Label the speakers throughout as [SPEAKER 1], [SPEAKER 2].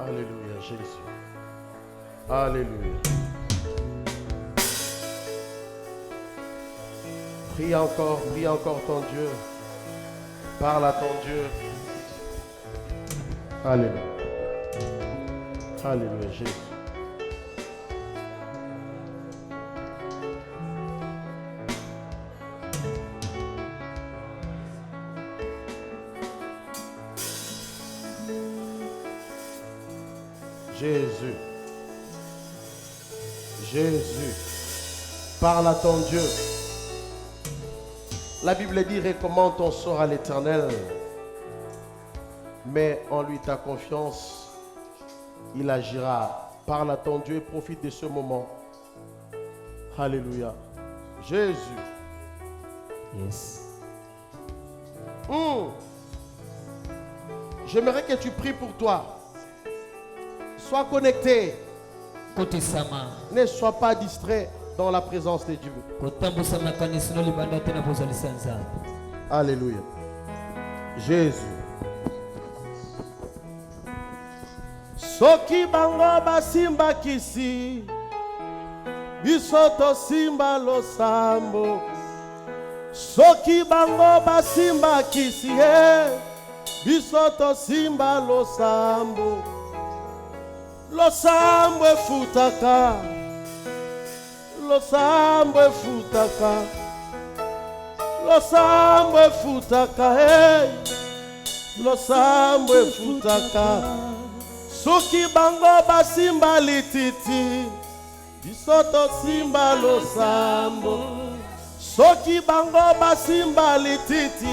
[SPEAKER 1] Alléluia, Jésus. Alléluia. Prie encore ton Dieu. Parle à ton Dieu. Alléluia. Alléluia, Jésus. Jésus. Jésus. Parle à ton Dieu. La Bible dit, recommande ton sort à l'Éternel. Mets en lui ta confiance. Il agira. Parle à ton Dieu et profite de ce moment. Alléluia. Jésus.
[SPEAKER 2] Yes.
[SPEAKER 1] J'aimerais que tu pries pour toi. Sois connecté.
[SPEAKER 2] Côté Sama.
[SPEAKER 1] Ne sois pas distrait dans la présence de Dieu. Alléluia. Jésus. Soki bango basimba kisi. Bisoto simba losambo. Soki bango basimba kisi. Bisoto simba losambo. Losambo efutaka. Losambo efutaka. Losambo efutaka. Hey. Losambo efutaka. Soki bango basimba lititi. Bisoto simba losambo. Soki bango basimba lititi.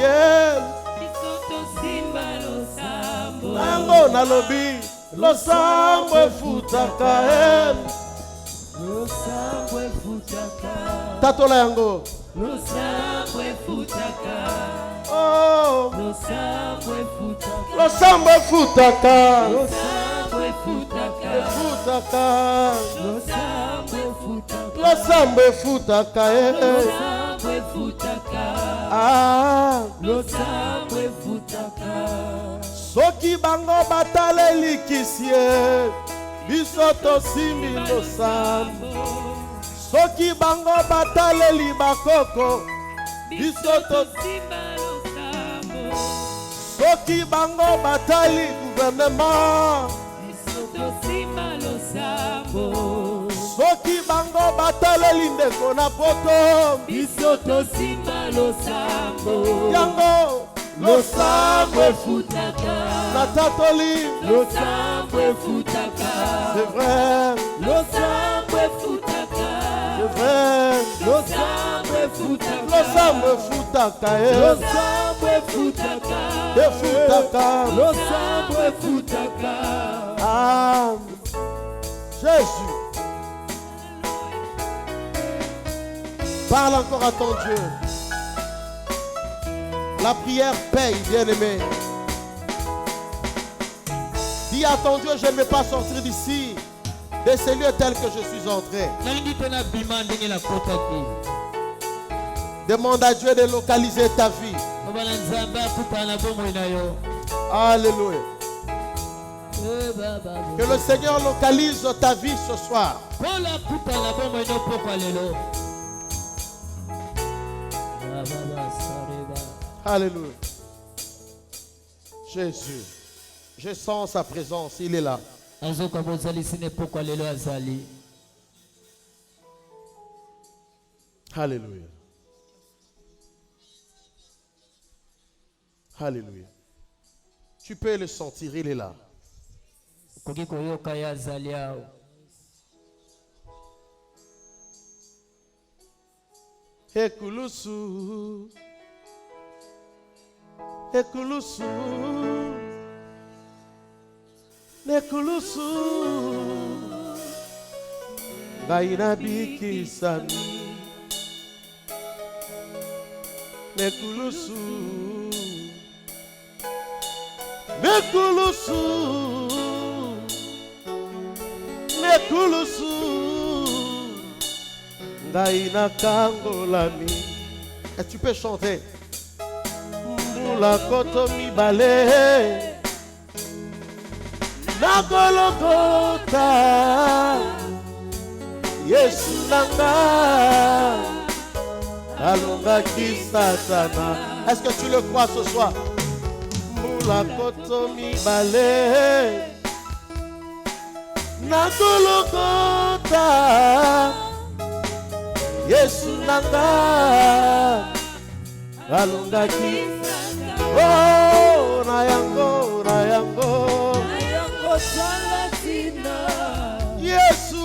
[SPEAKER 3] Bisoto simba losambo.
[SPEAKER 1] Nango nalobi. Losambo efutaka.
[SPEAKER 3] Losambo efutaka.
[SPEAKER 1] Tatola yango.
[SPEAKER 3] Losambo efutaka.
[SPEAKER 1] Oh.
[SPEAKER 3] Losambo efutaka.
[SPEAKER 1] Losambo efutaka.
[SPEAKER 3] Losambo efutaka.
[SPEAKER 1] Efutaka.
[SPEAKER 3] Losambo efutaka.
[SPEAKER 1] Losambo efutaka.
[SPEAKER 3] Losambo efutaka.
[SPEAKER 1] Ah.
[SPEAKER 3] Losambo efutaka.
[SPEAKER 1] Soki bango bataleli kisie. Bisoto simbi losambo. Soki bango bataleli bakoko. Bisoto
[SPEAKER 3] simba losambo.
[SPEAKER 1] Soki bango batali gouvernement.
[SPEAKER 3] Bisoto simba losambo.
[SPEAKER 1] Soki bango bataleli ndeko na poto.
[SPEAKER 3] Bisoto simba losambo.
[SPEAKER 1] Yango losambo
[SPEAKER 3] efutaka.
[SPEAKER 1] natatoli.
[SPEAKER 3] Losambo efutaka.
[SPEAKER 1] C'est vrai.
[SPEAKER 3] Losambo efutaka.
[SPEAKER 1] C'est vrai.
[SPEAKER 3] Losambo efutaka.
[SPEAKER 1] Losambo efutaka.
[SPEAKER 3] Losambo efutaka.
[SPEAKER 1] Efutaka.
[SPEAKER 3] Losambo efutaka.
[SPEAKER 1] Ah. Jésus. Parle encore à ton Dieu. La prière paye, bien-aimé. Dis à ton Dieu, je ne vais pas sortir d'ici, de ces lieux tels que je suis entré. Demande à Dieu de localiser ta vie. Alléluia. Que le Seigneur localise ta vie ce soir. Alléluia. Jésus. Je sens sa présence. Il est là. Alléluia. Alléluia. Tu peux le sentir. Il est là. Ekulusu. Ekulusu. Nekulusu. Gaina bikisami. Nekulusu. Nekulusu. Nekulusu. Gaina kangolami. Et tu peux chanter. Mula koto mi balé. na Golgotha. Yesu nanga alongaki Satana. Est-ce que tu le crois ce soir? Mbula koto mibale na Golgotha. Yesu nanga alongaki. Oh, na yango
[SPEAKER 3] Salatina.
[SPEAKER 1] Yesu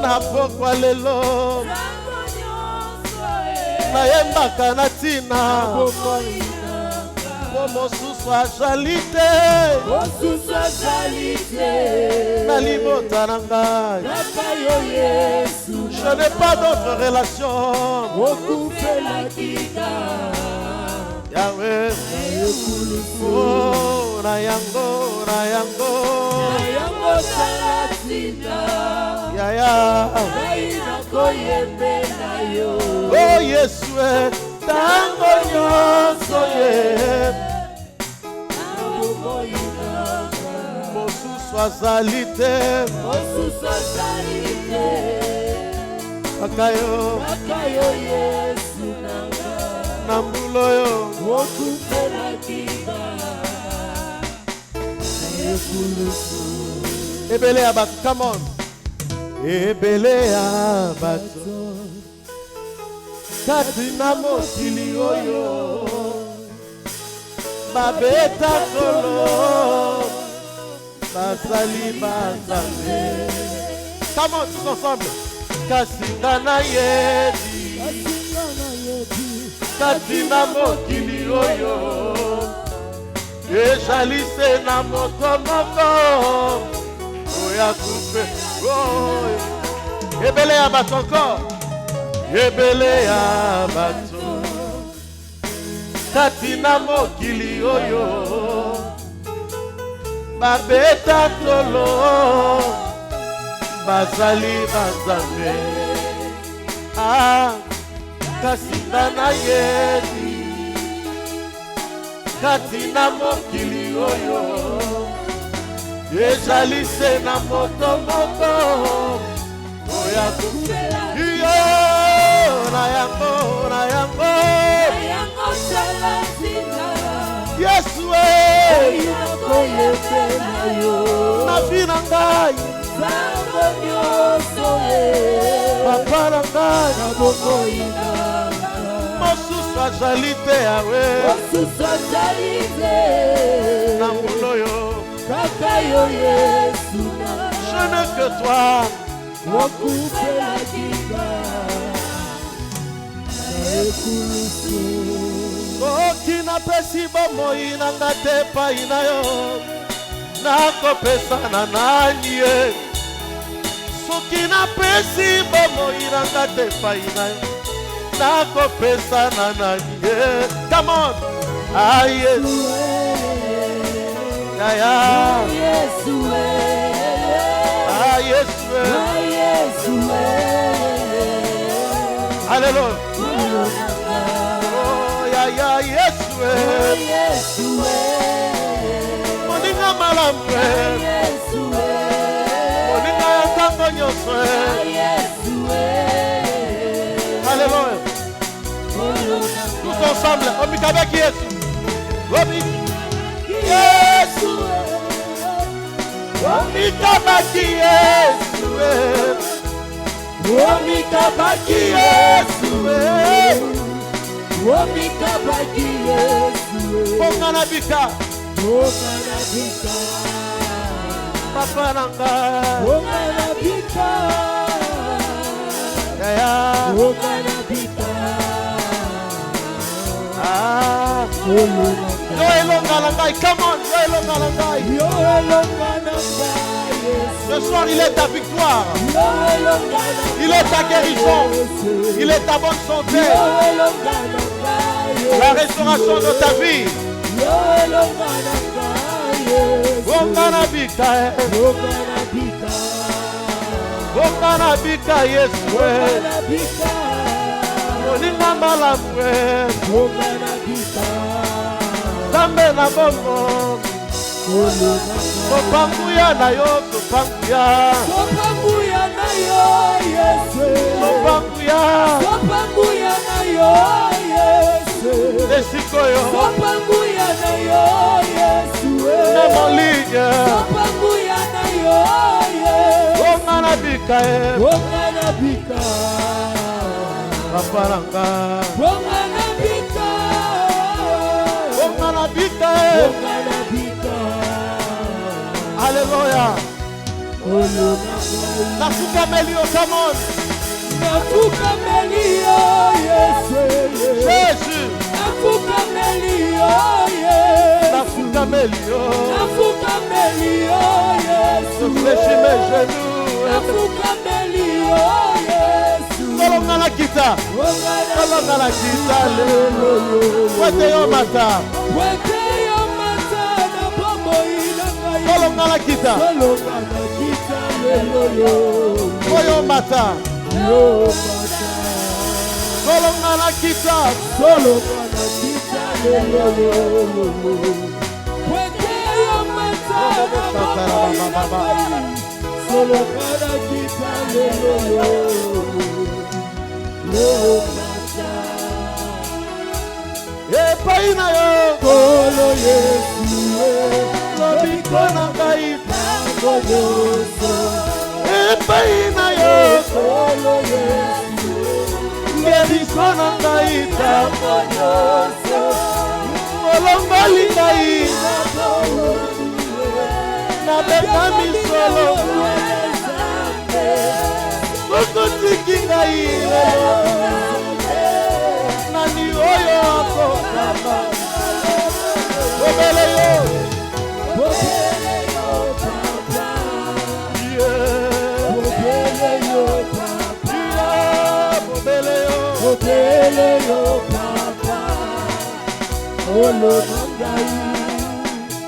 [SPEAKER 1] na pokwa lelo na yembaka na tina mosusu azali te na libota na ngai. Je n'ai pas d'autre relation. Yahweh, oh, na yango Yaya, oh Yesu, tango nyonso ye mosusu azali te Akayo
[SPEAKER 3] Yesu
[SPEAKER 1] na mbulo yo ebele ya bato, come on. Ebele ya bato kati na mokili oyo babeta kolo basali banzambe. Come on, tous ensemble. Kasinga na yebi kati na mokili oyo ejalise na moto moko oya kupe. Ebele ya bato encore. Ebele ya bato kati na mokili oyo babeta tolo bazali banzambe. Kasinga na yebi kati na mokili oyo ejalise na moto moko oya kupela iyo na yango Yesu na vina ngai papa na ngai mosusu azali te yawe na mbulo yo. Je n'ai que toi. Soki napesi bomoi nanga te epai na yo nakopesana nani ye? Soki napesi bomoi nanga te epai na yo nakopesana nani ye? Come on. Yesu Yaya Yesu Alléluia. Oh Yaya Yesu moninga malamu moninga ntango nyonso. Alléluia. Tous ensemble omikabaki Yesu omikabaki Yesu Pongana bika papa nanga Yaya yo elonga na ngai. Come on, yo elonga na ngai. Ce soir il est ta victoire, il est ta guérison, il est ta bonne santé, la restauration de ta vie. Okanabika Yesu moninga malamu Zambe na bongo Topanguya na yo, topanguya.
[SPEAKER 3] Topanguya na yo, Yesu.
[SPEAKER 1] Topanguya.
[SPEAKER 3] Topanguya na yo, Yesu.
[SPEAKER 1] Esikoyo.
[SPEAKER 3] Topanguya na yo, Yesu.
[SPEAKER 1] Na molinga.
[SPEAKER 3] Topanguya na yo, Yesu.
[SPEAKER 1] Ongana bika.
[SPEAKER 3] Ongana bika.
[SPEAKER 1] Paparanga.
[SPEAKER 3] Ongana bika.
[SPEAKER 1] Ongana bika.
[SPEAKER 3] Ongana bika.
[SPEAKER 1] Alléluia. Nafuka melio, come on.
[SPEAKER 3] Nafuka melio, Yesu.
[SPEAKER 1] Jésus.
[SPEAKER 3] Nafuka melio, Yesu.
[SPEAKER 1] Nafuka melio.
[SPEAKER 3] Nafuka melio, Yesu.
[SPEAKER 1] Je fléchis mes genoux.
[SPEAKER 3] Nafuka melio, Yesu.
[SPEAKER 1] Kolonga la kita. Kolonga la kita. Wete yo mata.
[SPEAKER 3] Wete yo mata na bombo inanga.
[SPEAKER 1] Kolonga la kita.
[SPEAKER 3] Kolonga la kita lelo.
[SPEAKER 1] Oyo mata.
[SPEAKER 3] Yo mata.
[SPEAKER 1] Kolonga la kita.
[SPEAKER 3] Kolonga la kita lelo. Wete yo mata na bombo inanga. Kolonga la kita lelo.
[SPEAKER 1] Epai na yo
[SPEAKER 3] Kolo Yesu
[SPEAKER 1] lobiko na ngai
[SPEAKER 3] tango nyonso.
[SPEAKER 1] Epai na yo
[SPEAKER 3] Kolo Yesu
[SPEAKER 1] lobiko na ngai
[SPEAKER 3] tango nyonso.
[SPEAKER 1] olongoli ngai nabeta misolo okotiki ngai lelo nani oyo akokama obele yo
[SPEAKER 3] Bobele yo papa.
[SPEAKER 1] Yeah.
[SPEAKER 3] Bobele yo papa.
[SPEAKER 1] Yeah, bobele yo
[SPEAKER 3] Bobele yo papa. Olo nangai.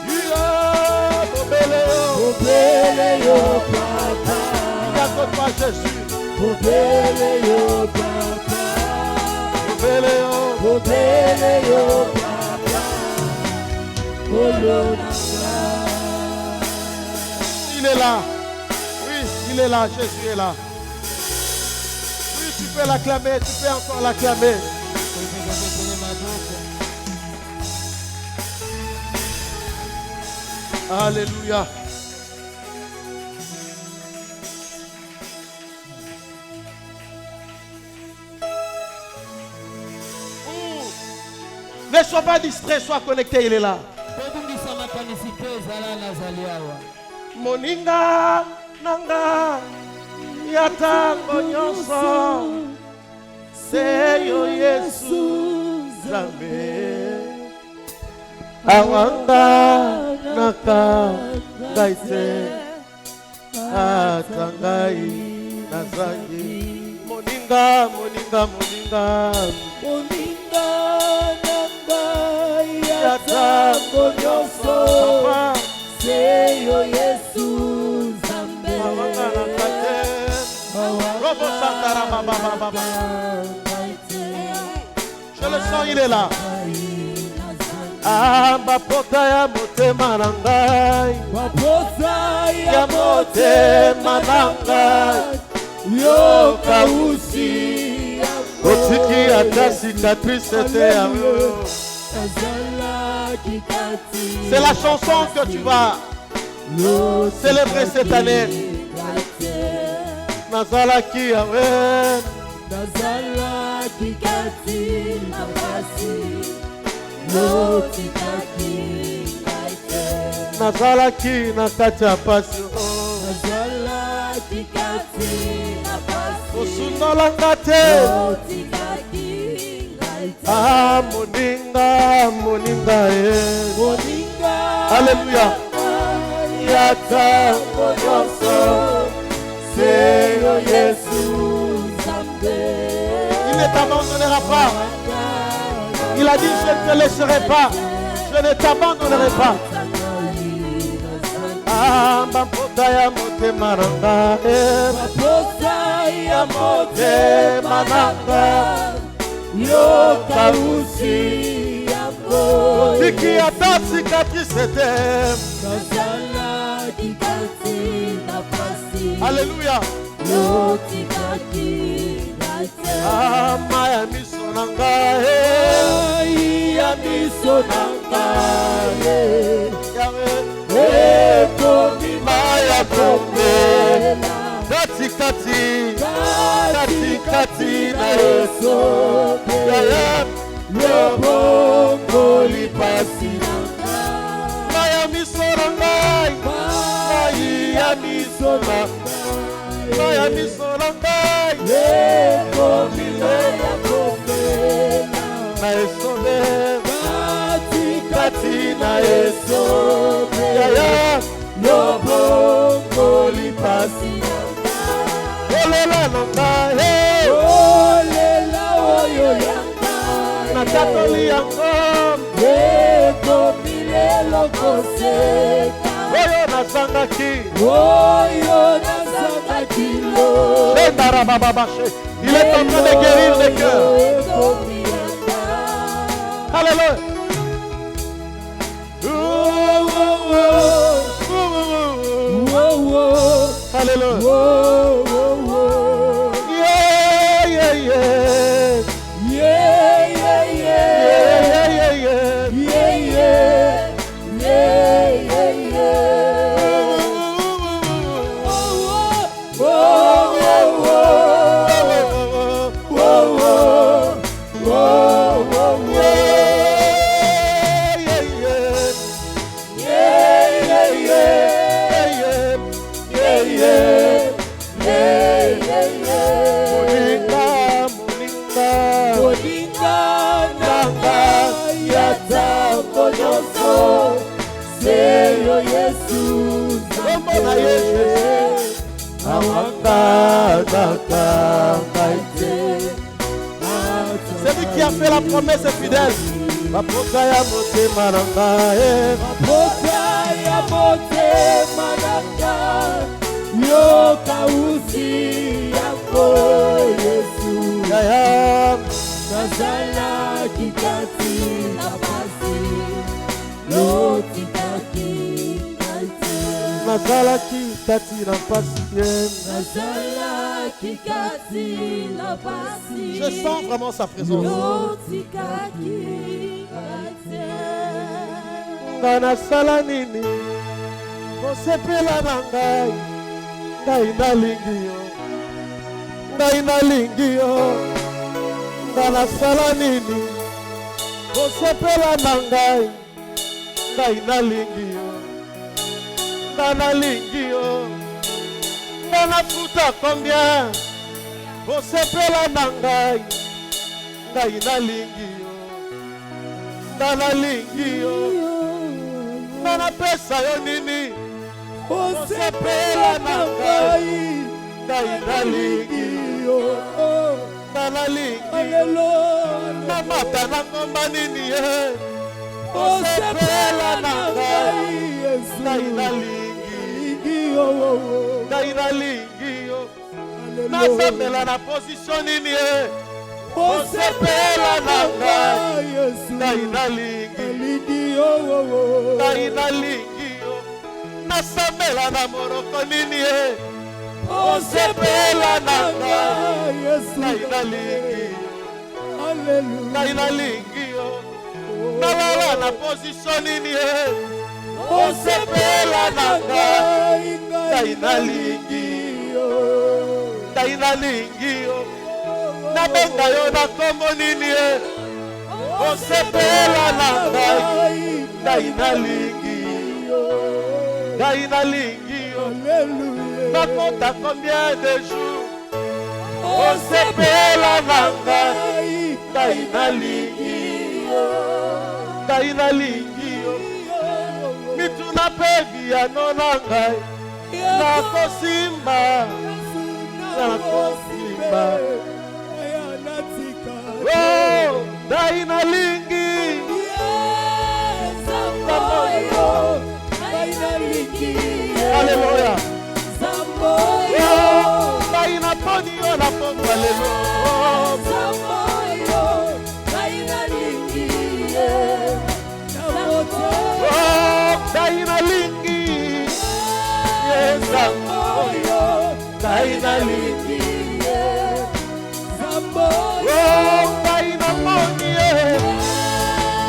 [SPEAKER 1] Yeah, bobele yo
[SPEAKER 3] Bobele yo papa.
[SPEAKER 1] Yakopa Jésus
[SPEAKER 3] Bobele yo papa.
[SPEAKER 1] bobele yo
[SPEAKER 3] Bobele yo papa. Olo nangai.
[SPEAKER 1] Il est là. Oui, il est là. Jésus est là. Oui, tu peux l'acclamer. Tu peux encore l'acclamer. Alléluia. Ne sois pas distrait, sois connecté, il est là. Moninga nanga yatango nyonso seyo Yesu Zambe awanga naka gaite atangai nazangi moninga moninga moninga
[SPEAKER 3] Moninga nangai yatango nyonso. Seyo Yesu Zambe.
[SPEAKER 1] awanga nakate robo santara baba baba. Je le sens, il est là. Bapota ya motema na ngai
[SPEAKER 3] Bapota
[SPEAKER 1] ya motema na ngai
[SPEAKER 3] yoka usi
[SPEAKER 1] otiki ata cicatrice te yango. C'est la chanson que tu vas célébrer cette année. Nazalaki yawe
[SPEAKER 3] Nazalaki kati na pasi lotikaki ngaite.
[SPEAKER 1] nazalaki na kati ya pasi
[SPEAKER 3] Nazalaki kati na pasi
[SPEAKER 1] osundolanga te
[SPEAKER 3] lotikaki ngaite.
[SPEAKER 1] moninga moninga
[SPEAKER 3] Moninga
[SPEAKER 1] Alléluia. Yatango nyonso seyo Yesu
[SPEAKER 3] Zambe.
[SPEAKER 1] Il ne t'abandonnera pas. Il a dit je ne te laisserai pas. Je ne t'abandonnerai pas. Bapota ya motema na ngai
[SPEAKER 3] Bapota ya
[SPEAKER 1] motema na ngai
[SPEAKER 3] yoka usi yango.
[SPEAKER 1] otiki soki ata cicatrice te. Alléluia. Ama ya miso na ngai, ya miso na ngai, ekobima ya kombela katikati na Yesu, lobongoli pasi na ngai, ya miso na ngai, ya miso na ngai, ya miso na ngai, ekobima ya kombela na Yesu, katikati na Yesu, lobongoli pasi na ngai, olela na ngai, olela oyo ya ngai, natatoli yango, ekomilelo koseka, oyo nasangaki lo. Il est en train de guérir les cœurs. Alléluia. Alléluia. Yeah, yeah, yeah. Yeah, yeah, yeah. Yeah, yeah, yeah. Yeah, yeah. Yeah, yeah, yeah. C'est lui qui a fait la promesse fidèle. Mapoka ya motema na ngai, mapoka ya motema na ngai, yoka usi yako Yesu, nazalaki kati na pasi, lotikaki ngai te, nazalaki kati na pasi, nazalaki kati na pasi. Je sens vraiment sa présence. Ngana sala nini kosepela na ngai, ngai nalingi yo, ngai nalingi yo. Ngana sala nini kosepela na ngai, ngai nalingi yo, ngai nalingi yo. Ngana futa combien kosepela na ngai, ngai nalingi yo, ngai nalingi yo. Nana pesa yo nini kosepela na ngai, ngai nalingi yo, ngai nalingi yo. Namata na ngomba nini kosepela na ngai, ngai nalingi yo, ngai nalingi yo. Nasambela na position nini kosepela na ngai, ngai nalingi yo, ngai nalingi yo. Nasambela na moroko nini kosepela na ngai, ngai nalingi yo, ngai nalingi yo. Nalala na position nini kosepela na ngai, ngai nalingi yo, ngai nalingi yo. Nabenga yo na kombo nini kosepela na ngai, ngai nalingi yo, ngai nalingi yo. Nakota combien de jours kosepela na ngai, ngai nalingi yo, ngai nalingi yo. Mituna pe biano na ngai, nakosimba, nakosimba. Oh, ngai nalingi, Alléluia. Oh, ngai naponi yo na pomba lelo. Aina lingie Zambo Aina monie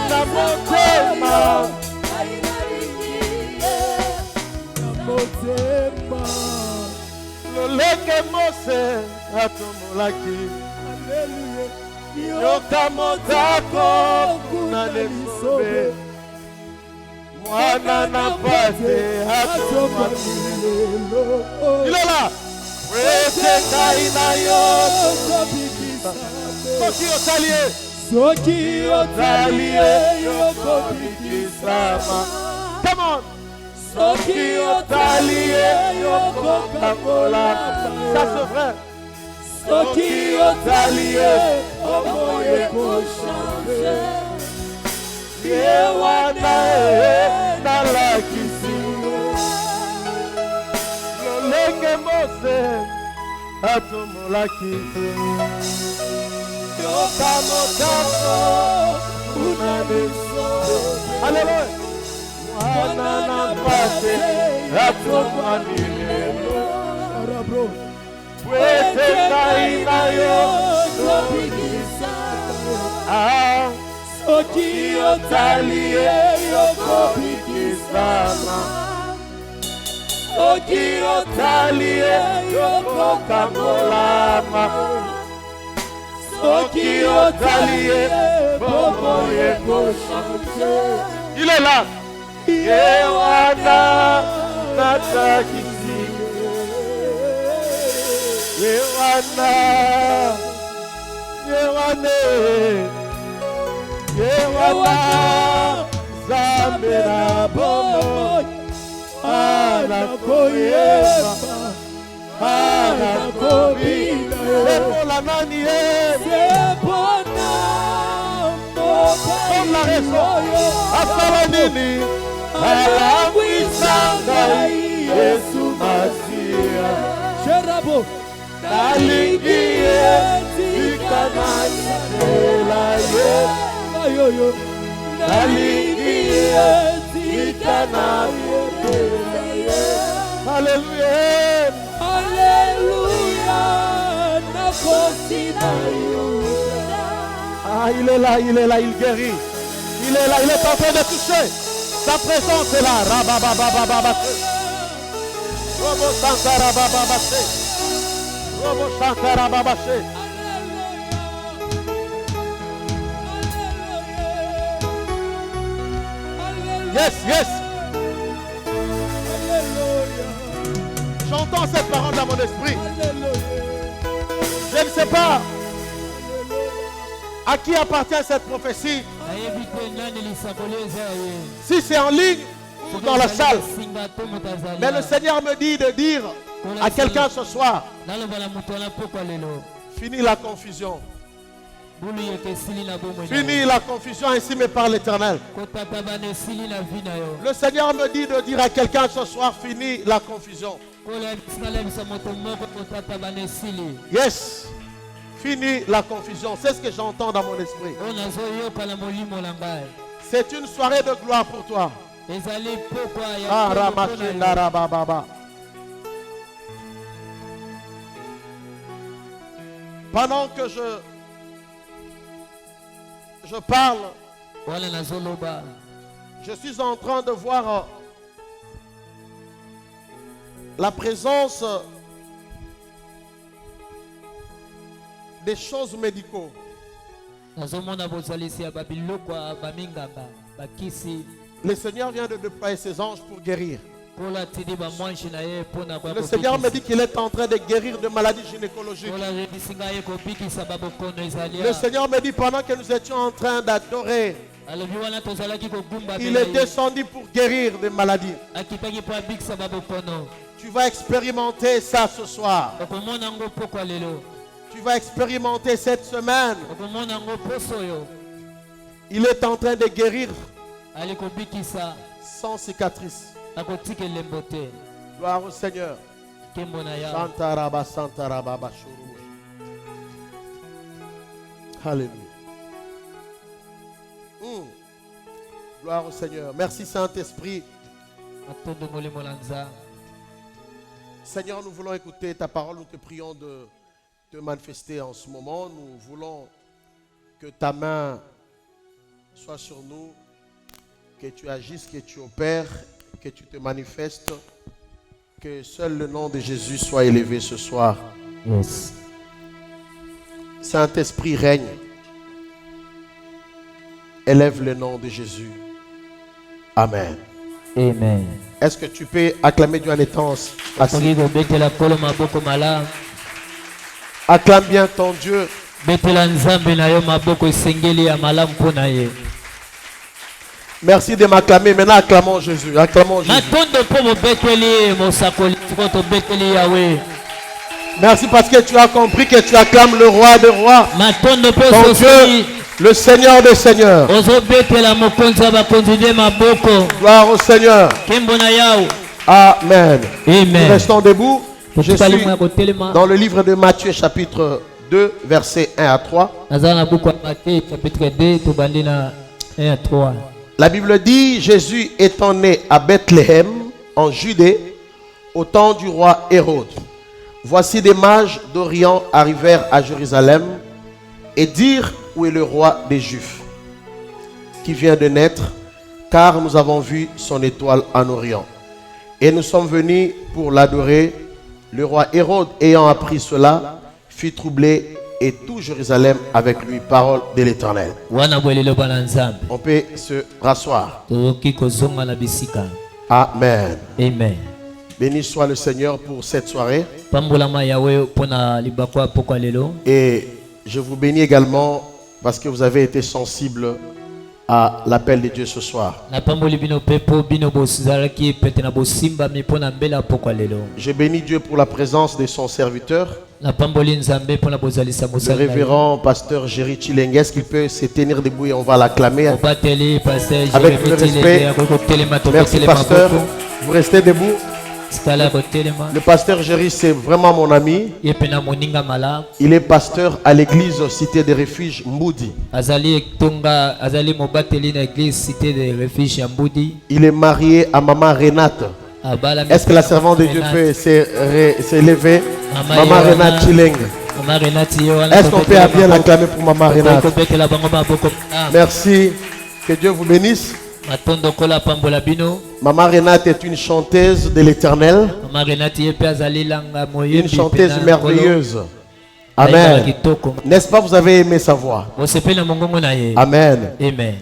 [SPEAKER 1] Na motema Aina lingie Na motema Loleke mose Atomolaki Hallelujah Yoka motako Kuna nemisobe Mwana na pate Atomolaki Il est là. Soki otalie yokobikisama. Come on. Soki otalie yokokakola. Ça c'est vrai. Soki otalie omoye koshanje. Yewana nalakisi. Lenge mose atomolaki yoka motako unaneso. Alléluia. Mwana na pate atomwanilelo arabro wete kaina yo tobikisa soki otalie yokobikisama Oki otalie yoko kamolama Oki otalie bobo yeko chante. Il est là. Yewana natakisi Yewana Yewane Yewana Zambera bobo Anakoyeba Anakobina Sepola nani Sepona Comme la raison Asala nini Alangwisanga Yesu Masia Sherabo Nalingie Tikanani Elaye Ayoyo Nalingie Tikanani Alléluia. Alléluia. Ah, il est là, il guérit. Il est là, il est en train de toucher. Sa présence est là. Rababababababase. Robo Sankarabababase. Robo Sankarababase. Yes, yes. J'entends cette parole dans mon esprit. Je ne sais pas à qui appartient cette prophétie. Si c'est en ligne ou dans la salle. Mais le Seigneur me dit de dire à quelqu'un ce soir, finis la confusion. Finis la confusion, ainsi me parle l'Éternel. Le Seigneur me dit de dire à quelqu'un ce soir, finis la confusion. Yes. Finis la confusion. C'est ce que j'entends dans mon esprit. C'est une soirée de gloire pour toi. Ah, pendant que je parle, je suis en train de voir la présence des choses médicaux. Le Seigneur vient de déployer ses anges pour guérir. Le Seigneur me dit qu'il est en train de guérir de maladies gynécologiques. Le Seigneur me dit pendant que nous étions en train d'adorer, il est descendu pour guérir des maladies. Tu vas expérimenter ça ce soir. Tu vas expérimenter cette semaine. Il est en train de guérir sans cicatrice. Gloire au Seigneur. Alléluia. Gloire au Seigneur. Merci Saint-Esprit. Seigneur, nous voulons écouter ta parole. Nous te prions de te manifester en ce moment. Nous voulons que ta main soit sur nous, que tu agisses, que tu opères, que tu te manifestes, que seul le nom de Jésus soit élevé ce soir.
[SPEAKER 2] Yes.
[SPEAKER 1] Saint-Esprit règne. Élève le nom de Jésus. Amen.
[SPEAKER 2] Amen.
[SPEAKER 1] Est-ce que tu peux acclamer Dieu en étant assis? Acclame bien ton Dieu. Merci de m'acclamer. Maintenant, acclamons Jésus. Acclamons Jésus. Merci parce que tu as compris que tu acclames le roi des rois. Ton Dieu, le Seigneur des seigneurs. Gloire au Seigneur. Amen. Nous restons debout. Je suis dans le livre de Matthieu chapitre 2 versets 1 à 3. La Bible dit: Jésus étant né à Bethléem en Judée au temps du roi Hérode. Voici des mages d'Orient arrivèrent à Jérusalem et dirent: où est le roi des Juifs qui vient de naître, car nous avons vu son étoile en Orient et nous sommes venus pour l'adorer. Le roi Hérode, ayant appris cela, fut troublé et tout Jérusalem avec lui. Parole de l'Éternel. On peut se rasseoir. Amen.
[SPEAKER 2] Amen.
[SPEAKER 1] Béni soit le Seigneur pour cette soirée. Et je vous bénis également parce que vous avez été sensibles à l'appel de Dieu ce soir. Je bénis Dieu pour la présence de son serviteur, le révérend pasteur Jerry Chilengues, qui peut se tenir debout et on va l'acclamer avec le respect. Merci pasteur, vous restez debout. Le pasteur Jerry, c'est vraiment mon ami. Il est pasteur à l'église Cité des Refuges Mboudi. Il est marié à maman Renate. Est-ce que la servante de Dieu peut s'élever? Maman Renate Chileng. Est-ce qu'on peut bien l'acclamer pour maman Renate? Merci. Que Dieu vous bénisse. Maman Renate est une chanteuse de l'Éternel. Une chanteuse merveilleuse. Amen. N'est-ce pas, vous avez aimé sa voix? Amen.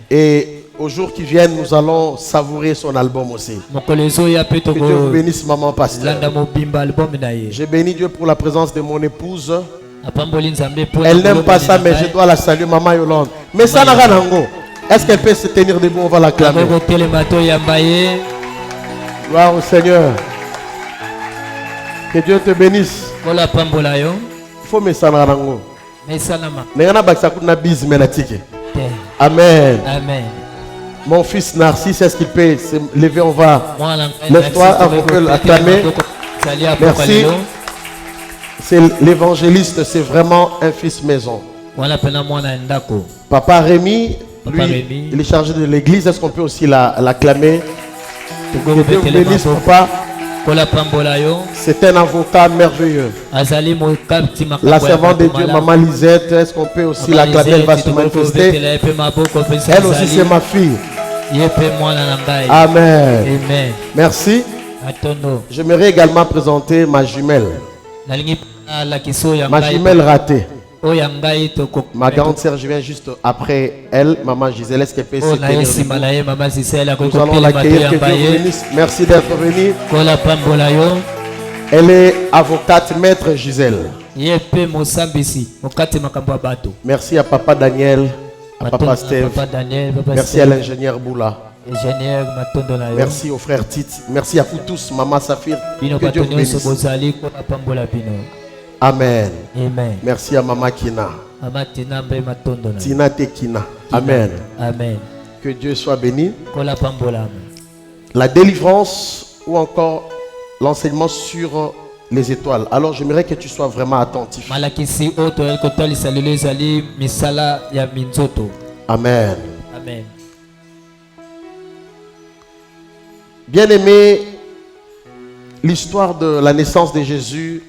[SPEAKER 1] Et au jour qui viennent, nous allons savourer son album aussi. Que Dieu vous bénisse, maman pasteur. Je bénis Dieu pour la présence de mon épouse. Elle n'aime pas ça, mais je dois la saluer, maman Yolande. Mais ça n'a rien. Est-ce qu'elle peut se tenir debout? On va l'acclamer. Gloire au Seigneur. Que Dieu te bénisse. Il faut me sanarango. Amen. Mon fils Narcisse, est-ce qu'il peut se lever? On va. Lève-toi, on peut l'acclamer. Merci. C'est l'évangéliste, c'est vraiment un fils maison. Papa Rémi, lui, il est chargé de l'église. Est-ce qu'on peut aussi l'acclamer? Que Dieu vous bénisse, papa. C'est un avocat merveilleux. La servante de Dieu, maman Lisette, est-ce qu'on peut aussi l'acclamer? Elle va se manifester. Elle aussi, c'est ma fille. Amen. Merci. J'aimerais également présenter ma jumelle. Ma jumelle ratée. Ma grande sœur, je viens juste après elle, maman Gisèle. Est-ce qu'elle peut se tenir debout? Nous allons l'accueillir. Que Dieu vous bénisse. Merci d'être venu. Elle est avocate, maître Gisèle. Merci à papa Daniel, à papa Steve. Merci à l'ingénieur Boula. Merci au frère Tite. Merci à vous tous, maman Saphir. Que Dieu vous bénisse. Amen. Merci à maman Kina. Tina Tekina. Amen. Que Dieu soit béni. La délivrance ou encore l'enseignement sur les étoiles. Alors j'aimerais que tu sois vraiment attentif. Amen. Bien-aimé, l'histoire de la naissance de Jésus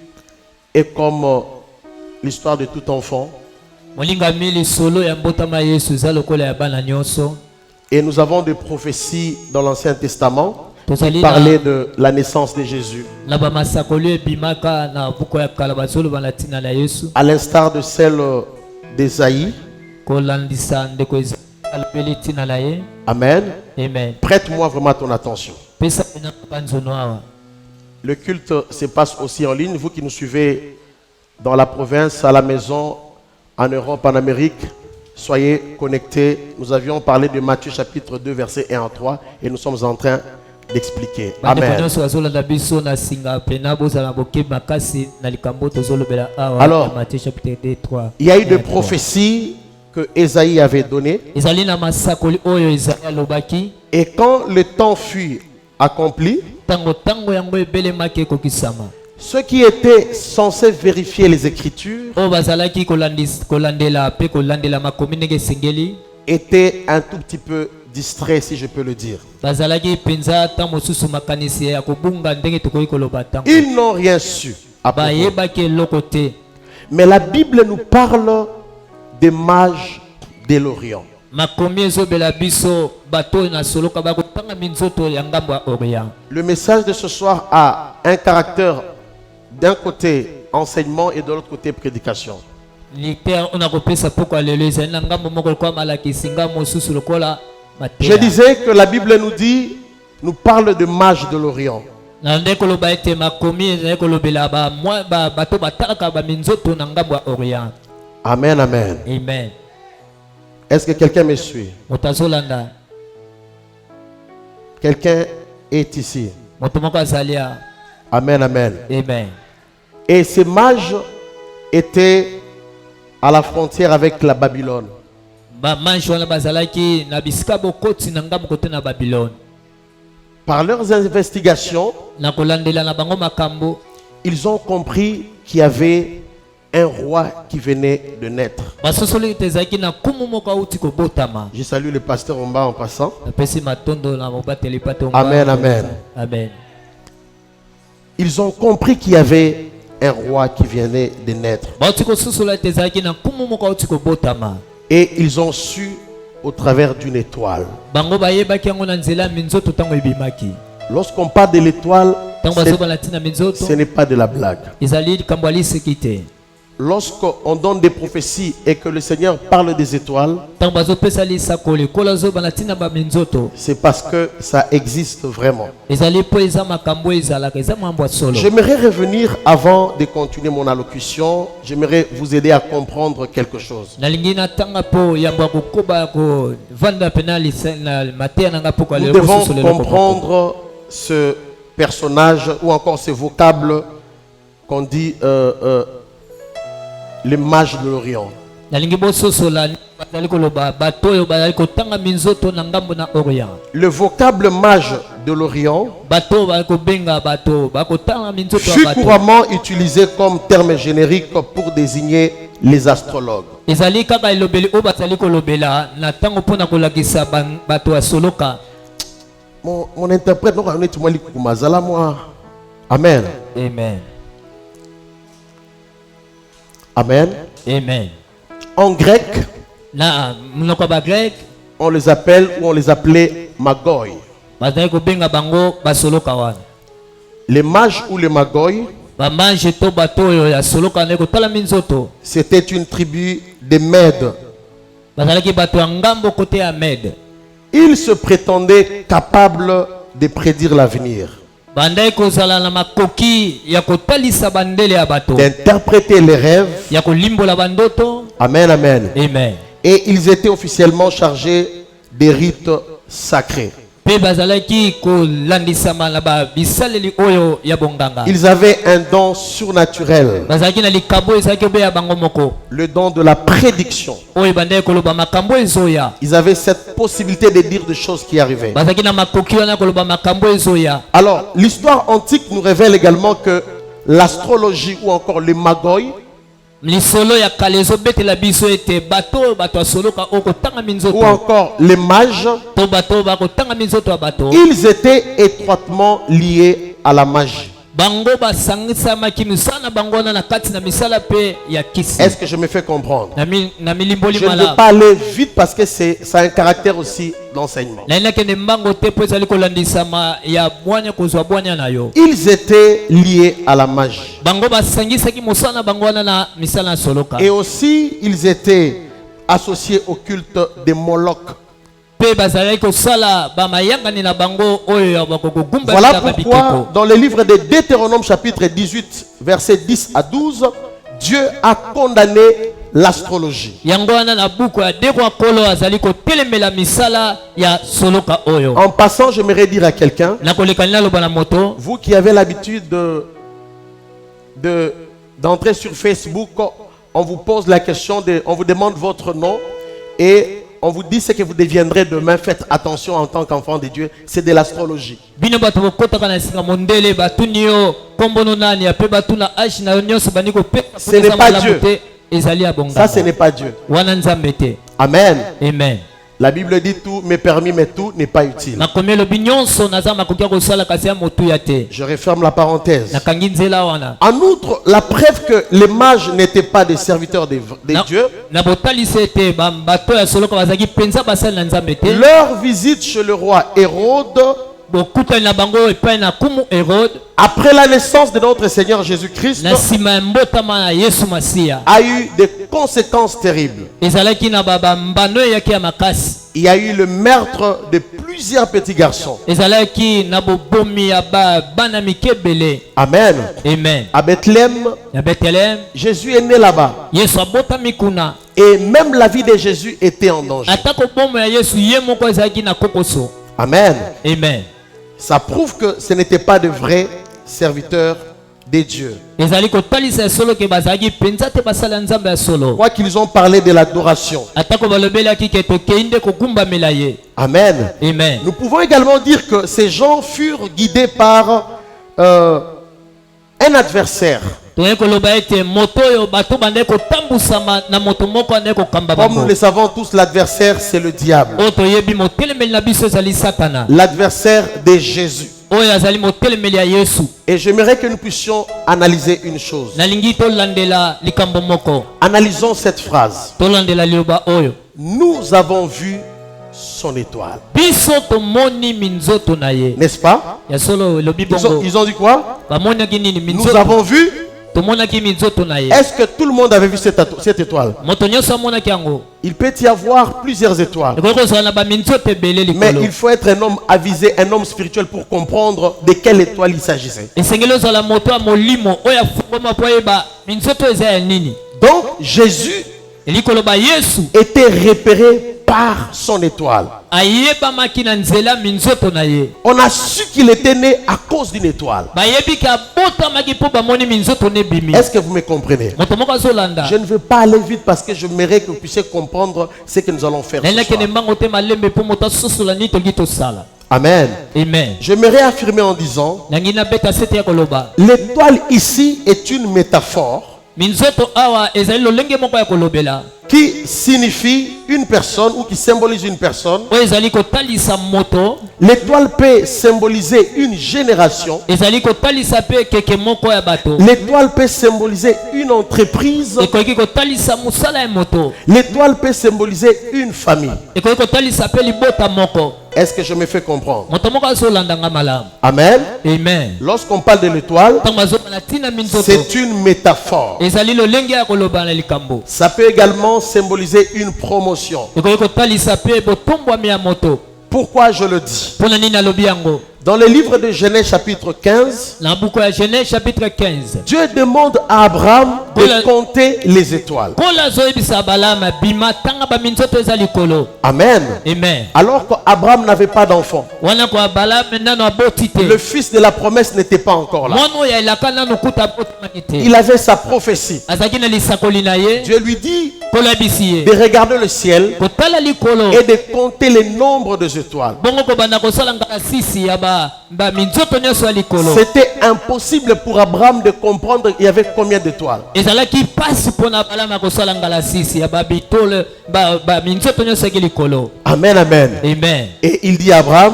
[SPEAKER 1] est comme l'histoire de tout enfant. Et nous avons des prophéties dans l'Ancien Testament qui parlaient de la naissance de Jésus. À l'instar de celle d'Ésaïe. Amen. Prête-moi vraiment ton attention. Le culte se passe aussi en ligne. Vous qui nous suivez dans la province, à la maison, en Europe, en Amérique, soyez connectés. Nous avions parlé de Matthieu chapitre 2, versets 1 à 3 et nous sommes en train d'expliquer. Amen. Alors, il y a eu des prophéties que Ésaïe avait données. Et quand le temps fut accompli, ceux qui étaient censés vérifier les Écritures étaient un tout petit peu distraits, si je peux le dire. Ils n'ont rien su. Mais la Bible nous parle des mages de l'Orient. Le message de ce soir a un caractère d'un côté enseignement et de l'autre côté prédication. Je disais que la Bible nous parle de mages de l'Orient. Amen, amen.
[SPEAKER 3] Amen.
[SPEAKER 1] Est-ce que quelqu'un me suit? Quelqu'un est ici. Amen, amen.
[SPEAKER 3] Amen.
[SPEAKER 1] Et ces mages étaient à la frontière avec la Babylone. Par leurs investigations, ils ont compris qu'il y avait un roi qui venait de naître. Je salue le pasteur en bas en passant. Amen, amen.
[SPEAKER 3] Amen.
[SPEAKER 1] Ils ont compris qu'il y avait un roi qui venait de naître. Et ils ont su au travers d'une étoile. Lorsqu'on parle de l'étoile, ce n'est pas de la blague. Lorsqu'on donne des prophéties et que le Seigneur parle des étoiles, c'est parce que ça existe vraiment. J'aimerais revenir avant de continuer mon allocution. J'aimerais vous aider à comprendre quelque chose. Nous devons comprendre ce personnage ou encore ce vocable qu'on dit les mages de l'Orient. Le vocable mage de l'Orient fut couramment utilisé comme terme générique pour désigner les astrologues. Mon interprète, Amen.
[SPEAKER 3] Amen.
[SPEAKER 1] Amen.
[SPEAKER 3] Amen.
[SPEAKER 1] En grec, on les appelle ou on les appelait Magoi. Les mages ou les Magoi, c'était une tribu des Mèdes. Ils se prétendaient capables de prédire l'avenir, d'interpréter les rêves. Amen, amen.
[SPEAKER 3] Amen.
[SPEAKER 1] Et ils étaient officiellement chargés des rites sacrés. Ils avaient un don surnaturel, le don de la prédiction. Ils avaient cette possibilité de dire des choses qui arrivaient. Alors, l'histoire antique nous révèle également que l'astrologie ou encore les magoi ou encore les mages, ils étaient étroitement liés à la magie. Est-ce que je me fais comprendre? Je ne veux pas aller vite parce que ça a un caractère aussi d'enseignement. Ils étaient liés à la magie. Et aussi, ils étaient associés au culte des Moloch. Voilà pourquoi dans le livre de Deutéronome chapitre 18 versets 10 à 12, Dieu a condamné l'astrologie. En passant, j'aimerais dire à quelqu'un, vous qui avez l'habitude d'entrer sur Facebook, on vous pose la question, on vous demande votre nom et on vous dit ce que vous deviendrez demain. Faites attention en tant qu'enfant de Dieu. C'est de l'astrologie. Ce n'est pas Dieu. Ça, ce n'est pas Dieu. Amen.
[SPEAKER 3] Amen.
[SPEAKER 1] La Bible dit tout m'est permis, mais tout n'est pas utile. Je referme la parenthèse. En outre, la preuve que les mages n'étaient pas des serviteurs de Dieu, leur visite chez le roi Hérode, après la naissance de notre Seigneur Jésus-Christ, a eu des conséquences terribles. Il y a eu le meurtre de plusieurs petits garçons. Amen.
[SPEAKER 3] Amen.
[SPEAKER 1] À Bethléem, Jésus est né là-bas. Et même la vie de Jésus était en danger. Amen.
[SPEAKER 3] Amen.
[SPEAKER 1] Ça prouve que ce n'était pas de vrais serviteurs de Dieu. Quoi qu'ils ont parlé de l'adoration. Amen.
[SPEAKER 3] Amen.
[SPEAKER 1] Nous pouvons également dire que ces gens furent guidés par un adversaire. Comme nous le savons tous, l'adversaire c'est le diable. L'adversaire de Jésus. Et j'aimerais que nous puissions analyser une chose. Analysons cette phrase. Nous avons vu son étoile. N'est-ce pas? Ils ont dit quoi? Nous avons vu. Est-ce que tout le monde avait vu cette étoile? Il peut y avoir plusieurs étoiles. Mais il faut être un homme avisé, un homme spirituel pour comprendre de quelle étoile il s'agissait. Donc Jésus était repéré par son étoile. On a su qu'il était né à cause d'une étoile. Est-ce que vous me comprenez? Je ne veux pas aller vite parce que je m'aimerais que vous puissiez comprendre ce que nous allons faire ce soir. Amen.
[SPEAKER 3] Amen.
[SPEAKER 1] J'aimerais affirmer en disant, l'étoile ici est une métaphore qui signifie une personne ou qui symbolise une personne. L'étoile peut symboliser une génération. L'étoile peut symboliser une entreprise. L'étoile peut symboliser une famille. Est-ce que je me fais comprendre? Amen.
[SPEAKER 3] Amen.
[SPEAKER 1] Lorsqu'on parle de l'étoile, c'est une métaphore. Ça peut également symboliser une promotion. Pourquoi je le dis? Dans le livre de Genèse chapitre 15, Dieu demande à Abraham de compter les étoiles. Amen.
[SPEAKER 3] Amen.
[SPEAKER 1] Alors qu'Abraham n'avait pas d'enfant. Le fils de la promesse n'était pas encore là. Il avait sa prophétie. Dieu lui dit de regarder le ciel et de compter le nombre des étoiles. C'était impossible pour Abraham de comprendre il y avait combien d'étoiles.
[SPEAKER 3] Amen,
[SPEAKER 1] amen.
[SPEAKER 3] Amen.
[SPEAKER 1] Et il dit à Abraham,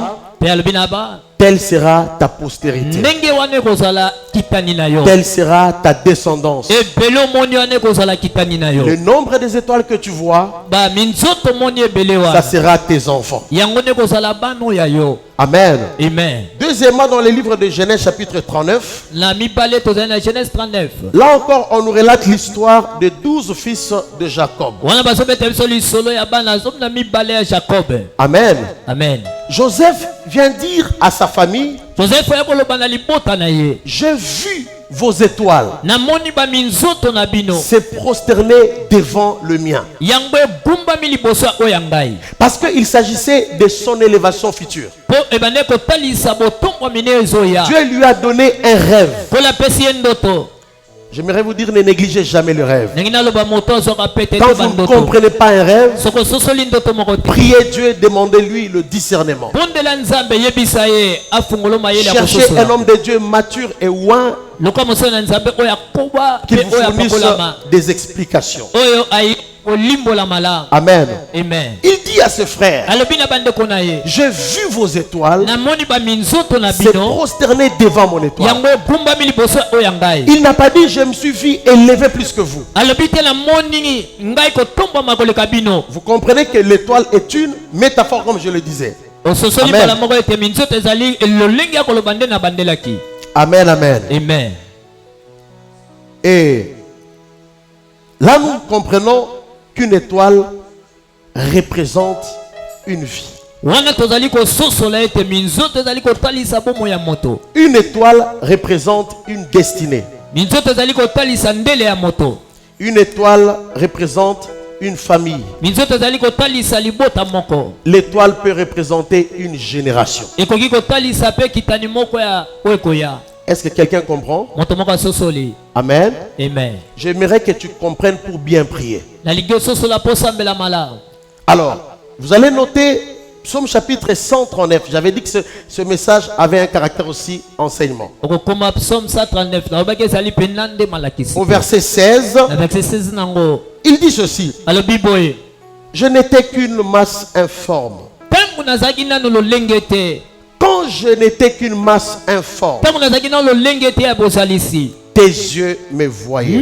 [SPEAKER 1] telle sera ta postérité. Telle sera ta descendance. Le nombre des étoiles que tu vois, ça sera tes enfants. Amen.
[SPEAKER 3] Amen.
[SPEAKER 1] Deuxièmement, dans le livre de Genèse chapitre 39, là encore on nous relate l'histoire des 12 fils de Jacob. Amen.
[SPEAKER 3] Amen.
[SPEAKER 1] Joseph vient dire à sa famille, j'ai vu vos étoiles se prosterner devant le mien. Parce qu'il s'agissait de son élévation future. Dieu lui a donné un rêve. J'aimerais vous dire, ne négligez jamais le rêve. Quand vous ne comprenez pas un rêve, priez Dieu, demandez-lui le discernement. Cherchez un homme de Dieu mature et ouin qui vous fournisse des explications. Amen.
[SPEAKER 3] Amen.
[SPEAKER 1] Il dit à ses frères, j'ai vu vos étoiles se prosterner devant mon étoile. Il n'a pas dit je me suis vu élevé plus que vous. Vous comprenez que l'étoile est une métaphore, comme je le disais. Amen. Amen, amen.
[SPEAKER 3] Amen.
[SPEAKER 1] Et là nous comprenons qu'une étoile représente une vie. Une étoile représente une destinée. Une étoile représente une famille. L'étoile peut représenter une génération. Est-ce que quelqu'un comprend? Amen.
[SPEAKER 3] Amen.
[SPEAKER 1] J'aimerais que tu comprennes pour bien prier. Alors, vous allez noter Psaume chapitre 139. J'avais dit que ce message avait un caractère aussi enseignement. Au verset 16, il dit ceci: je n'étais qu'une masse informe. Quand je n'étais qu'une masse informe, tes yeux me voyaient.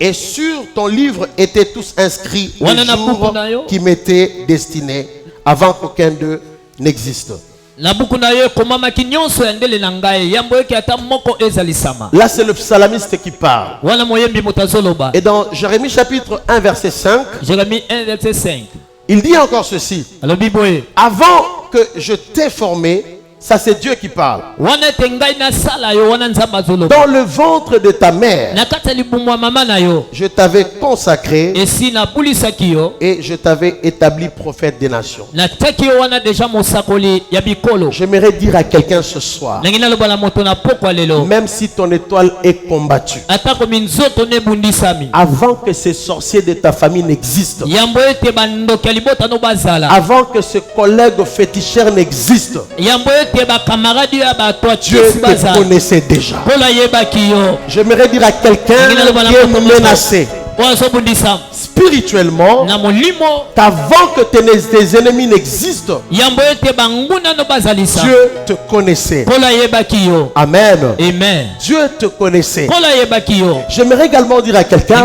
[SPEAKER 1] Et sur ton livre étaient tous inscrits les jours qui m'étaient destinés avant qu'aucun d'eux n'existe. Là, c'est le psalamiste qui parle. Et dans Jérémie chapitre 1 verset 5, il dit encore ceci: avant que je t'ai formé, ça c'est Dieu qui parle, dans le ventre de ta mère, je t'avais consacré et je t'avais établi prophète des nations. J'aimerais dire à quelqu'un ce soir, même si ton étoile est combattue, avant que ces sorciers de ta famille n'existent, avant que ce collègue féticheur n'existe, Dieu te connaissait déjà. J'aimerais dire à quelqu'un qui est menacé spirituellement, qu'avant que tes ennemis n'existent, Dieu te connaissait. Amen.
[SPEAKER 3] Amen.
[SPEAKER 1] Dieu te connaissait. J'aimerais également dire à quelqu'un,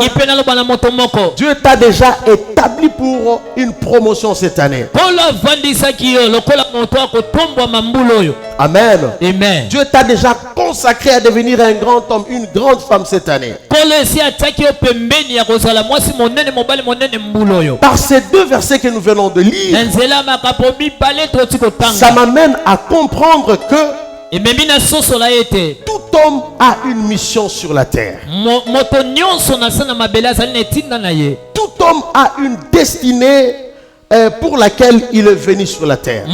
[SPEAKER 1] Dieu t'a déjà établi pour une promotion cette année. Amen.
[SPEAKER 3] Amen.
[SPEAKER 1] Dieu t'a déjà consacré à devenir un grand homme, une grande femme cette année. Par ces deux versets que nous venons de lire, ça m'amène à comprendre que tout homme a une mission sur la terre. Tout homme a une destinée pour laquelle il est venu sur la terre.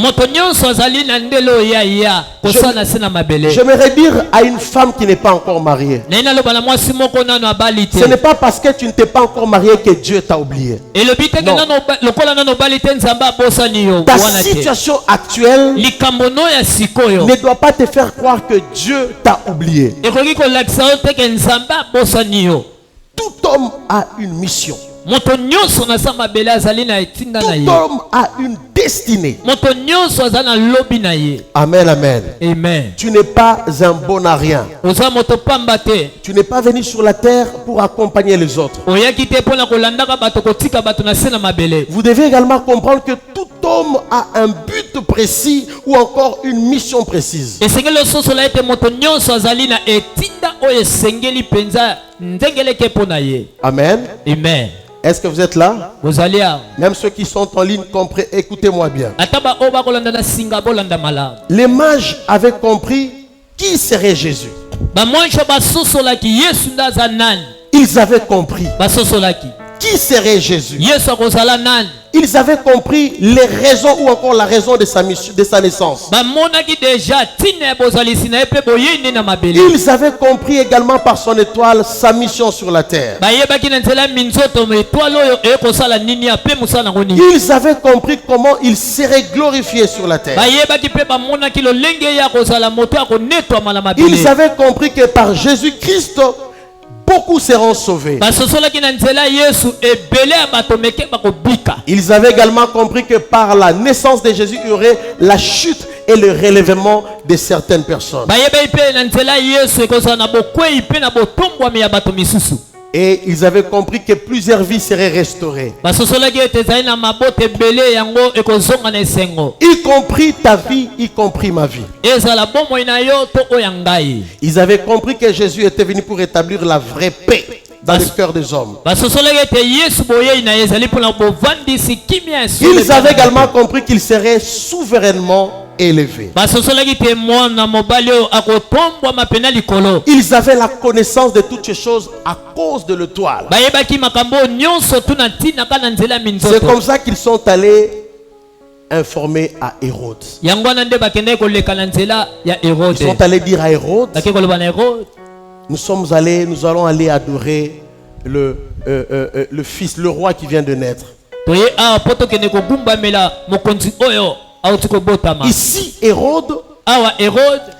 [SPEAKER 1] J'aimerais dire à une femme qui n'est pas encore mariée, ce n'est pas parce que tu ne t'es pas encore marié que Dieu t'a oublié. Non. Ta situation actuelle ne doit pas te faire croire que Dieu t'a oublié. Tout homme a une mission.
[SPEAKER 3] moto nyonso na sa mabele azali na etinda na ye.
[SPEAKER 1] Tout homme a une destinée.
[SPEAKER 3] Moto nyonso azali na lobi na ye.
[SPEAKER 1] Amen, amen.
[SPEAKER 3] Amen.
[SPEAKER 1] Tu n'es pas un bon à rien.
[SPEAKER 3] Oza moto pamba te.
[SPEAKER 1] Tu n'es pas venu sur la terre pour accompagner les autres.
[SPEAKER 3] Oyaki te pona kolandaka bato kotika bato na se na mabele.
[SPEAKER 1] Vous devez également comprendre que tout homme a un but précis ou encore une mission précise.
[SPEAKER 3] Esengeli soso la ete moto nyonso azali na etinda oyo esengeli penza ndengeleke pona ye.
[SPEAKER 1] Amen.
[SPEAKER 3] Amen.
[SPEAKER 1] Est-ce que vous êtes là?
[SPEAKER 3] Bozali a.
[SPEAKER 1] Même ceux qui sont en ligne, écoutez-moi bien.
[SPEAKER 3] Ataba oba kolanda na singa bolanda mala.
[SPEAKER 1] Les mages avaient compris qui serait Jésus.
[SPEAKER 3] Ba mwanjo ba soso la ki Yesu ndaza nani.
[SPEAKER 1] Ils avaient compris
[SPEAKER 3] Ba soso la ki.
[SPEAKER 1] qui serait Jésus.
[SPEAKER 3] Yesu akozala nani.
[SPEAKER 1] Ils avaient compris les raisons ou encore la raison de sa mission, de sa naissance.
[SPEAKER 3] Ba monaki déjà tine bozali sina epe boyini na mabele.
[SPEAKER 1] Ils avaient compris également par son étoile sa mission sur la terre.
[SPEAKER 3] Ba yebaki na nzela minzoto me étoile oyo ekosala nini ape musana ngoni.
[SPEAKER 1] Ils avaient compris comment il serait glorifié sur la terre.
[SPEAKER 3] Ba yebaki pe ba monaki lo lenge ya kozala moto ko netwa mala mabele.
[SPEAKER 1] Ils avaient compris que par Jésus-Christ, beaucoup seront sauvés. Ils avaient également compris que par la naissance de Jésus, il y aurait la chute et le relèvement de certaines personnes. Et ils avaient compris que plusieurs vies seraient restaurées. Y compris ta vie, y compris ma vie. Ils avaient compris que Jésus était venu pour établir la vraie paix dans le cœur des hommes. Ils avaient également compris qu'il serait souverainement élevé. Ils avaient la connaissance de toutes ces choses à cause de l'étoile. C'est comme ça qu'ils sont allés informer à Hérode. Ils sont allés dire à Hérode, nous allons aller adorer le fils, le roi qui vient de naître. Ici, Hérode,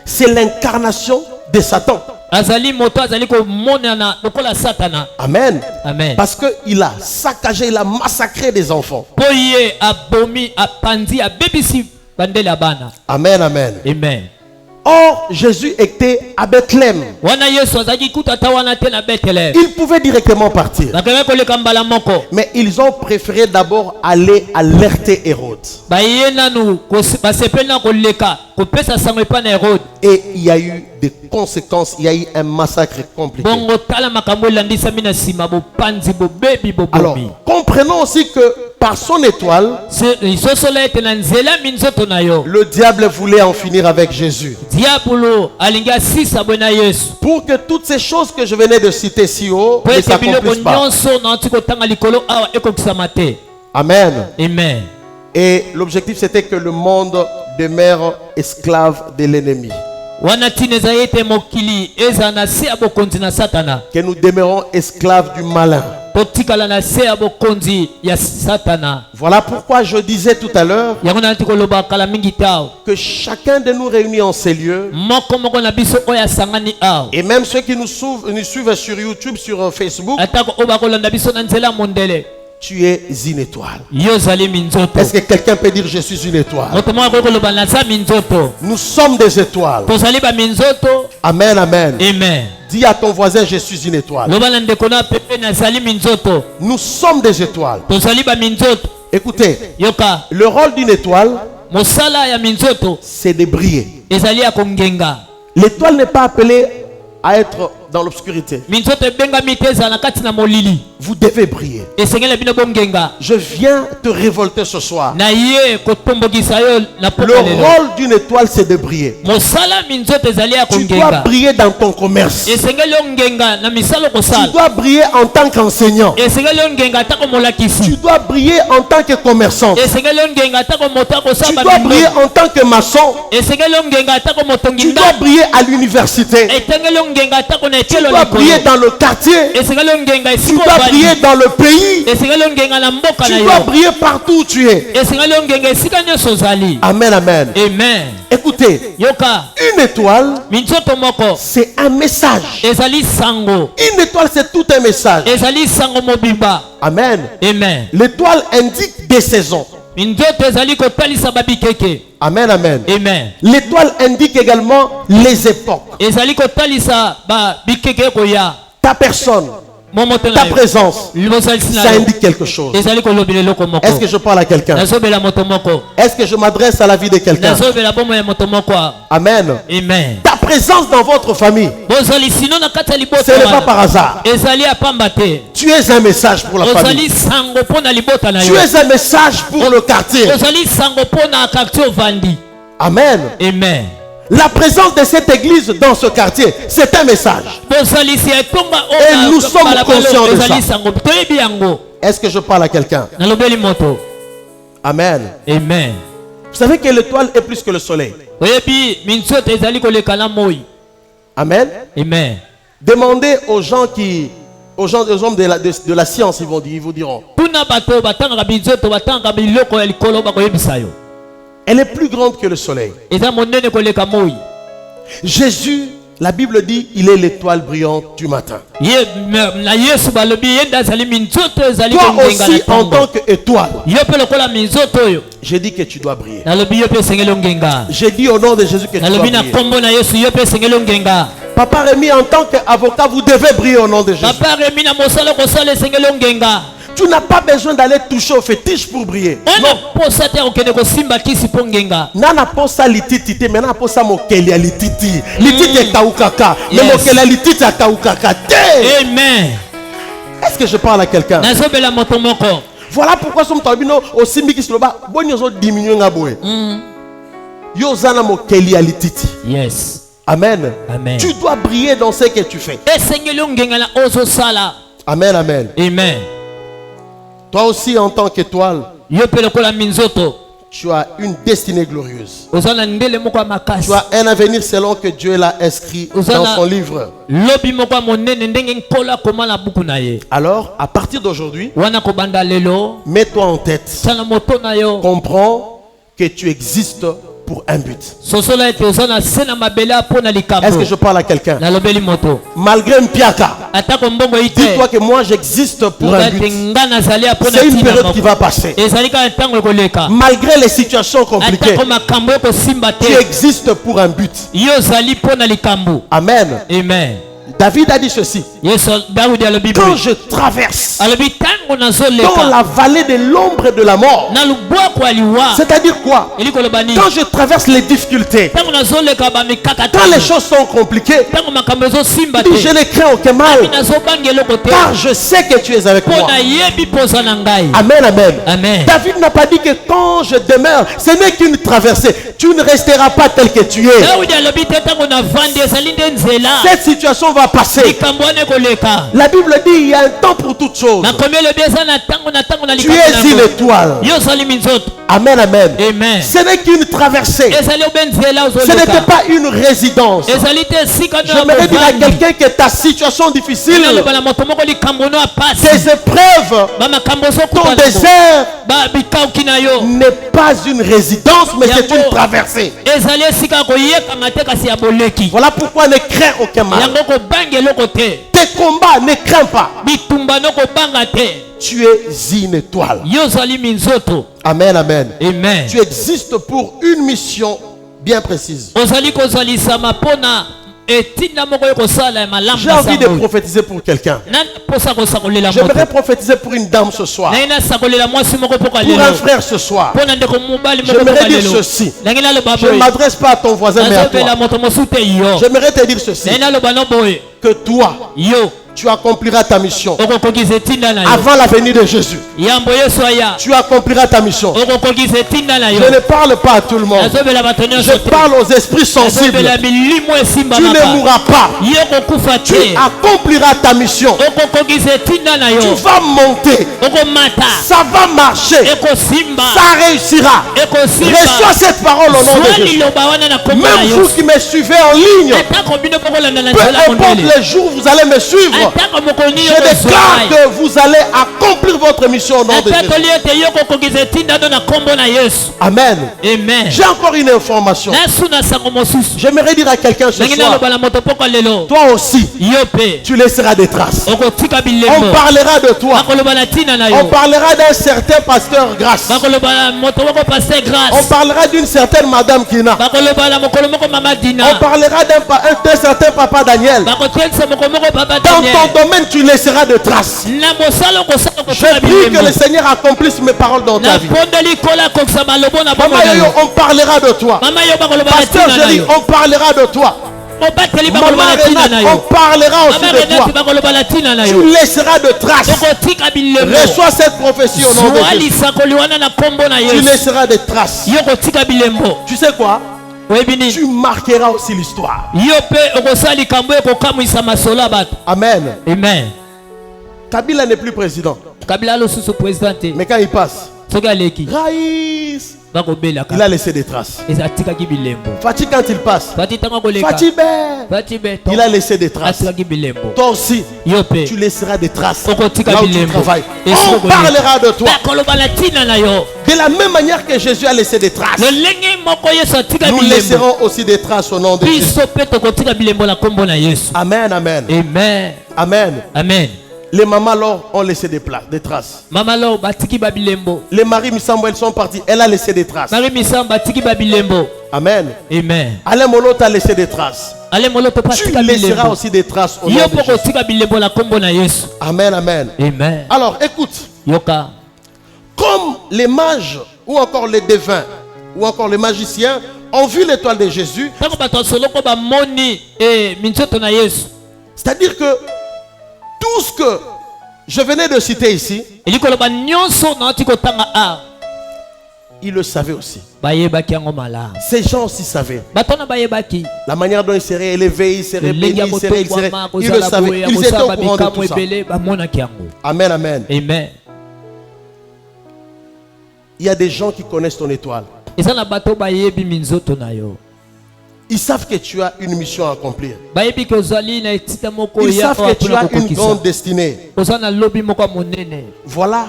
[SPEAKER 1] c'est l'incarnation de Satan. Amen.
[SPEAKER 3] Amen.
[SPEAKER 1] Parce qu'il a saccagé, il a massacré des enfants. Amen, amen.
[SPEAKER 3] Amen.
[SPEAKER 1] Or, Jésus était à Bethléem. Il pouvait directement partir. Mais ils ont préféré d'abord aller alerter Hérode. Et il y a eu des conséquences, il y a eu un massacre compliqué. Alors, comprenons aussi que par son étoile, le diable voulait en finir avec Jésus. Pour que toutes ces choses que je venais de citer si haut ne s'accomplissent pas. Amen.
[SPEAKER 3] Amen.
[SPEAKER 1] Et l'objectif c'était que le monde demeure esclave de l'ennemi. Que nous demeurons esclaves du malin. Voilà pourquoi je disais tout à l'heure que chacun de nous réunis en ces lieux, et même ceux qui nous suivent sur YouTube, sur Facebook, tu es une étoile. Est-ce que quelqu'un peut dire je suis une étoile? Nous sommes des étoiles. Amen, amen.
[SPEAKER 3] Amen.
[SPEAKER 1] Dis à ton voisin je suis une étoile. Nous sommes des étoiles. Écoutez, le rôle d'une étoile, c'est de briller. L'étoile n'est pas appelée à être dans l'obscurité. Vous devez briller. Je viens te révolter ce soir. Le rôle d'une étoile, c'est de briller. Tu dois briller dans ton commerce. Tu dois briller en tant qu'enseignant. Tu dois briller en tant que commerçant. Tu dois briller en tant que maçon. Tu dois briller à l'université. Tu dois briller dans le quartier. Tu dois briller dans le pays. Tu dois briller partout où tu es. Amen, amen.
[SPEAKER 3] Amen.
[SPEAKER 1] Écoutez, une étoile, c'est un message. Une étoile, c'est tout un message. Amen.
[SPEAKER 3] Amen.
[SPEAKER 1] L'étoile indique des saisons. Amen, amen.
[SPEAKER 3] Amen.
[SPEAKER 1] L'étoile indique également les époques. Ta personne, ta présence, ça indique quelque chose. Est-ce que je parle à quelqu'un? Est-ce que je m'adresse à la vie de quelqu'un? Amen.
[SPEAKER 3] Amen.
[SPEAKER 1] Ta présence dans votre famille, ce n'est pas par hasard. Tu es un message pour la famille. Tu es un message pour le quartier. Amen.
[SPEAKER 3] Amen.
[SPEAKER 1] La présence de cette église dans ce quartier, c'est un message. Et nous sommes conscients de ça. Est-ce que je parle à quelqu'un? Amen.
[SPEAKER 3] Amen.
[SPEAKER 1] Vous savez que l'étoile est plus que le soleil. Amen.
[SPEAKER 3] Amen.
[SPEAKER 1] Demandez aux gens aux hommes de la science, ils vous diront. Elle est plus grande que le soleil. Jésus, la Bible dit, il est l'étoile brillante du matin. Toi aussi, en tant qu'étoile, j'ai dit que tu dois briller. J'ai dit au nom de Jésus que tu dois briller. Papa Rémi, en tant qu'avocat, vous devez briller au nom de Jésus. Tu n'as pas besoin d'aller toucher au fétiche pour briller. Nana posa lititi te mena posa mokeli ya lititi. Lititi kaukaka. Mais mokeli ya lititi ya kaukaka te.
[SPEAKER 3] Amen.
[SPEAKER 1] Est-ce que je parle à quelqu'un? Voilà pourquoi sommes tabino au simbi sloba boni ozo diminuer ngaboe. Yo zana mokeli ya lititi.
[SPEAKER 3] Yes.
[SPEAKER 1] Amen.
[SPEAKER 3] Amen.
[SPEAKER 1] Tu dois briller dans ce que tu fais. Amen, amen.
[SPEAKER 3] Amen.
[SPEAKER 1] Toi aussi, en tant qu'étoile, tu as une destinée glorieuse. Tu as un avenir selon que Dieu l'a inscrit dans son livre. Alors, à partir d'aujourd'hui, mets-toi en tête. Comprends que tu existes pour un but. Est-ce que je parle à quelqu'un? Malgré Mpiaka, dis-toi que moi j'existe pour un but. C'est une période qui va passer. Malgré les situations compliquées, tu existes pour un but. Amen.
[SPEAKER 3] Amen.
[SPEAKER 1] David a dit ceci. Quand je traverse dans la vallée de l'ombre de la mort, c'est-à-dire quoi? Quand je traverse les difficultés, quand les choses sont compliquées, je ne crains aucun mal, car je sais que tu es avec moi. Amen, amen.
[SPEAKER 3] Amen.
[SPEAKER 1] David n'a pas dit que quand je demeure, ce n'est qu'une traversée. Tu ne resteras pas tel que tu es. Cette situation va passer. La Bible dit il y a un temps pour toutes choses. Tu es une étoile. Amen, amen.
[SPEAKER 3] Amen.
[SPEAKER 1] Ce n'est qu'une traversée. Ce n'était pas une résidence. J'aimerais dire à quelqu'un que ta situation difficile, tes épreuves, ton désert n'est pas une résidence, mais c'est une traversée. Voilà pourquoi ne crains aucun mal. Tes combats ne crains pas. Tu es une étoile. Amen, amen.
[SPEAKER 3] Amen.
[SPEAKER 1] Tu existes pour une mission bien précise. J'ai envie de prophétiser pour quelqu'un. J'aimerais prophétiser pour une dame ce soir, pour un frère ce soir. J'aimerais dire ceci. Je ne m'adresse pas à ton voisin mais à toi. J'aimerais te dire ceci, que toi, tu accompliras ta mission.
[SPEAKER 3] okokongiza etinda na yo
[SPEAKER 1] Avant la venue de Jésus,
[SPEAKER 3] yambo yesu aya
[SPEAKER 1] tu accompliras ta mission.
[SPEAKER 3] okokongiza etinda na yo
[SPEAKER 1] Je ne parle pas à tout le monde.
[SPEAKER 3] nazobela bato
[SPEAKER 1] Je
[SPEAKER 3] nyonso te
[SPEAKER 1] parle aux esprits sensibles.
[SPEAKER 3] nazobela milimo
[SPEAKER 1] Tu ne
[SPEAKER 3] esimbamaka
[SPEAKER 1] mourras pas.
[SPEAKER 3] ye okokufa
[SPEAKER 1] Tu
[SPEAKER 3] te
[SPEAKER 1] accompliras ta mission.
[SPEAKER 3] okokongiza etinda na
[SPEAKER 1] Tu
[SPEAKER 3] yo
[SPEAKER 1] vas monter.
[SPEAKER 3] okomata
[SPEAKER 1] Ça va marcher.
[SPEAKER 3] ekosimba
[SPEAKER 1] Ça réussira.
[SPEAKER 3] ekosimba
[SPEAKER 1] Reçois cette parole au nom de
[SPEAKER 3] zwa
[SPEAKER 1] Jésus.
[SPEAKER 3] liloba wana na kombo na
[SPEAKER 1] Même vous
[SPEAKER 3] yesu
[SPEAKER 1] qui me suivez en ligne,
[SPEAKER 3] atako bino bokolanda na
[SPEAKER 1] peu
[SPEAKER 3] nzela
[SPEAKER 1] importe
[SPEAKER 3] mondele
[SPEAKER 1] les jours où vous allez me suivre,
[SPEAKER 3] atako mokoni
[SPEAKER 1] je
[SPEAKER 3] yo
[SPEAKER 1] déclare que vous allez accomplir votre mission au nom de Jésus.
[SPEAKER 3] atatoli ete yo kokongiza etinda no na kombo na yesu
[SPEAKER 1] Amen.
[SPEAKER 3] amen
[SPEAKER 1] J'ai encore une information.
[SPEAKER 3] nasuna sango mosusu
[SPEAKER 1] J'aimerais dire à quelqu'un ce
[SPEAKER 3] ndenge
[SPEAKER 1] soir,
[SPEAKER 3] naloba na moto poko lelo
[SPEAKER 1] toi aussi,
[SPEAKER 3] yo mpe
[SPEAKER 1] tu laisseras des traces.
[SPEAKER 3] okotika
[SPEAKER 1] On
[SPEAKER 3] bilembo
[SPEAKER 1] parlera de toi.
[SPEAKER 3] bakoloba na ntina na
[SPEAKER 1] On
[SPEAKER 3] yo
[SPEAKER 1] parlera d'un certain pasteur Grâce.
[SPEAKER 3] bakoloba na moto moko paster
[SPEAKER 1] On
[SPEAKER 3] grâce
[SPEAKER 1] parlera d'une certaine Madame Kina.
[SPEAKER 3] bakoloba na mokolo moko mama
[SPEAKER 1] On
[SPEAKER 3] dina
[SPEAKER 1] parlera d'un certain Papa Daniel.
[SPEAKER 3] bakotielisa moko moko papa
[SPEAKER 1] Dans
[SPEAKER 3] daniel
[SPEAKER 1] ton domaine, tu laisseras de traces.
[SPEAKER 3] na mosala okosala
[SPEAKER 1] Je
[SPEAKER 3] kotika
[SPEAKER 1] prie que
[SPEAKER 3] bilembo
[SPEAKER 1] le Seigneur accomplisse mes paroles dans ta vie.
[SPEAKER 3] napondeli kola akokisa malobo na bomoi
[SPEAKER 1] Maman
[SPEAKER 3] na
[SPEAKER 1] Yoyo,
[SPEAKER 3] yo
[SPEAKER 1] on parlera de toi.
[SPEAKER 3] mama yo bakoloba na
[SPEAKER 1] Pasteur
[SPEAKER 3] ntina na
[SPEAKER 1] Géry,
[SPEAKER 3] yo
[SPEAKER 1] on parlera de toi.
[SPEAKER 3] obateli bakoloba
[SPEAKER 1] Maman
[SPEAKER 3] na ntina na
[SPEAKER 1] Renate,
[SPEAKER 3] yo
[SPEAKER 1] on parlera aussi
[SPEAKER 3] mama
[SPEAKER 1] de
[SPEAKER 3] renati
[SPEAKER 1] toi.
[SPEAKER 3] bakoloba na ntina na
[SPEAKER 1] Tu
[SPEAKER 3] yo
[SPEAKER 1] laisseras de traces.
[SPEAKER 3] okotika bilembo
[SPEAKER 1] Reçois cette prophétie au nom de
[SPEAKER 3] zwa
[SPEAKER 1] Jésus.
[SPEAKER 3] lisakoli wana na kombo na
[SPEAKER 1] Tu
[SPEAKER 3] yesu
[SPEAKER 1] laisseras des traces.
[SPEAKER 3] yo kotika bilembo
[SPEAKER 1] Tu sais quoi?
[SPEAKER 3] oyebi nini
[SPEAKER 1] Tu marqueras aussi l'histoire.
[SPEAKER 3] yo mpe okosala likambo ekokamwisa masolo ya bato
[SPEAKER 1] Amen.
[SPEAKER 3] amen
[SPEAKER 1] Kabila n'est plus président.
[SPEAKER 3] kabila alosusu président te
[SPEAKER 1] Mais quand il passe,
[SPEAKER 3] soki aleki
[SPEAKER 1] Raïs,
[SPEAKER 3] bakobelaka
[SPEAKER 1] il a laissé des traces.
[SPEAKER 3] atikaki bilembo
[SPEAKER 1] Fatih, quand il passe,
[SPEAKER 3] fati ntango akoleka
[SPEAKER 1] Fatih Ben,
[SPEAKER 3] fati be
[SPEAKER 1] il a laissé des traces.
[SPEAKER 3] atikaki bilembo
[SPEAKER 1] Toi aussi,
[SPEAKER 3] yo mpe
[SPEAKER 1] tu laisseras des traces
[SPEAKER 3] okotika
[SPEAKER 1] là où tu
[SPEAKER 3] bilembo
[SPEAKER 1] travailles.
[SPEAKER 3] esiko
[SPEAKER 1] On parlera de toi.
[SPEAKER 3] bakoloba na ntina na yo
[SPEAKER 1] De la même manière que Jésus a laissé des traces,
[SPEAKER 3] lolenge moko yesu atika
[SPEAKER 1] nous
[SPEAKER 3] bilembo
[SPEAKER 1] laisserons aussi des traces au nom de Jésus.
[SPEAKER 3] biso mpe tokotika bilembo na kombo na yesu
[SPEAKER 1] Amen, amen.
[SPEAKER 3] amen
[SPEAKER 1] Amen.
[SPEAKER 3] amen
[SPEAKER 1] Les mamans alors ont laissé des traces.
[SPEAKER 3] mama lo batiki babilembo
[SPEAKER 1] Les maris, me semble, elles sont partis. Elle a laissé des traces.
[SPEAKER 3] mari misambo batiki babilembo
[SPEAKER 1] Amen.
[SPEAKER 3] amen
[SPEAKER 1] Alain Molot a laissé des traces.
[SPEAKER 3] ale moloto mpe
[SPEAKER 1] Tu
[SPEAKER 3] atika
[SPEAKER 1] laisseras
[SPEAKER 3] bilembo
[SPEAKER 1] aussi des traces au nom
[SPEAKER 3] yo
[SPEAKER 1] de
[SPEAKER 3] mpo
[SPEAKER 1] Jésus.
[SPEAKER 3] kotika bilembo na kombo na yesu
[SPEAKER 1] Amen, amen.
[SPEAKER 3] amen
[SPEAKER 1] Alors, écoute.
[SPEAKER 3] yoka
[SPEAKER 1] Comme les mages ou encore les devins ou encore les magiciens ont vu l'étoile de Jésus,
[SPEAKER 3] ntango bato ya soloko bamoni minzoto na yesu
[SPEAKER 1] c'est-à-dire que tout ce que je venais de citer ici,
[SPEAKER 3] eli koloba nyonso nauti kotanga a
[SPEAKER 1] ils le savaient aussi.
[SPEAKER 3] bayebaki yango malamu
[SPEAKER 1] Ces gens aussi savaient.
[SPEAKER 3] bato wana bayebaki
[SPEAKER 1] La manière dont ils seraient élevés, ils seraient bénis,
[SPEAKER 3] lolenge ya
[SPEAKER 1] ils seraient...
[SPEAKER 3] kotongwama
[SPEAKER 1] Ils le
[SPEAKER 3] kozala
[SPEAKER 1] savaient.
[SPEAKER 3] boye ya
[SPEAKER 1] Ils étaient au
[SPEAKER 3] kosala
[SPEAKER 1] courant de
[SPEAKER 3] bamikamo
[SPEAKER 1] tout ça.
[SPEAKER 3] ebele bamonaki yango
[SPEAKER 1] Amen, amen.
[SPEAKER 3] amen
[SPEAKER 1] Il y a des gens qui connaissent ton étoile.
[SPEAKER 3] eza na bato bayebi minzoto na yo
[SPEAKER 1] Ils savent que tu as une mission à accomplir.
[SPEAKER 3] bayebi ke ozali na etita moko
[SPEAKER 1] Ils
[SPEAKER 3] ya
[SPEAKER 1] savent que tu
[SPEAKER 3] mpona
[SPEAKER 1] as une
[SPEAKER 3] kokokisa
[SPEAKER 1] grande destinée.
[SPEAKER 3] oza na lobi moko ya monene
[SPEAKER 1] Voilà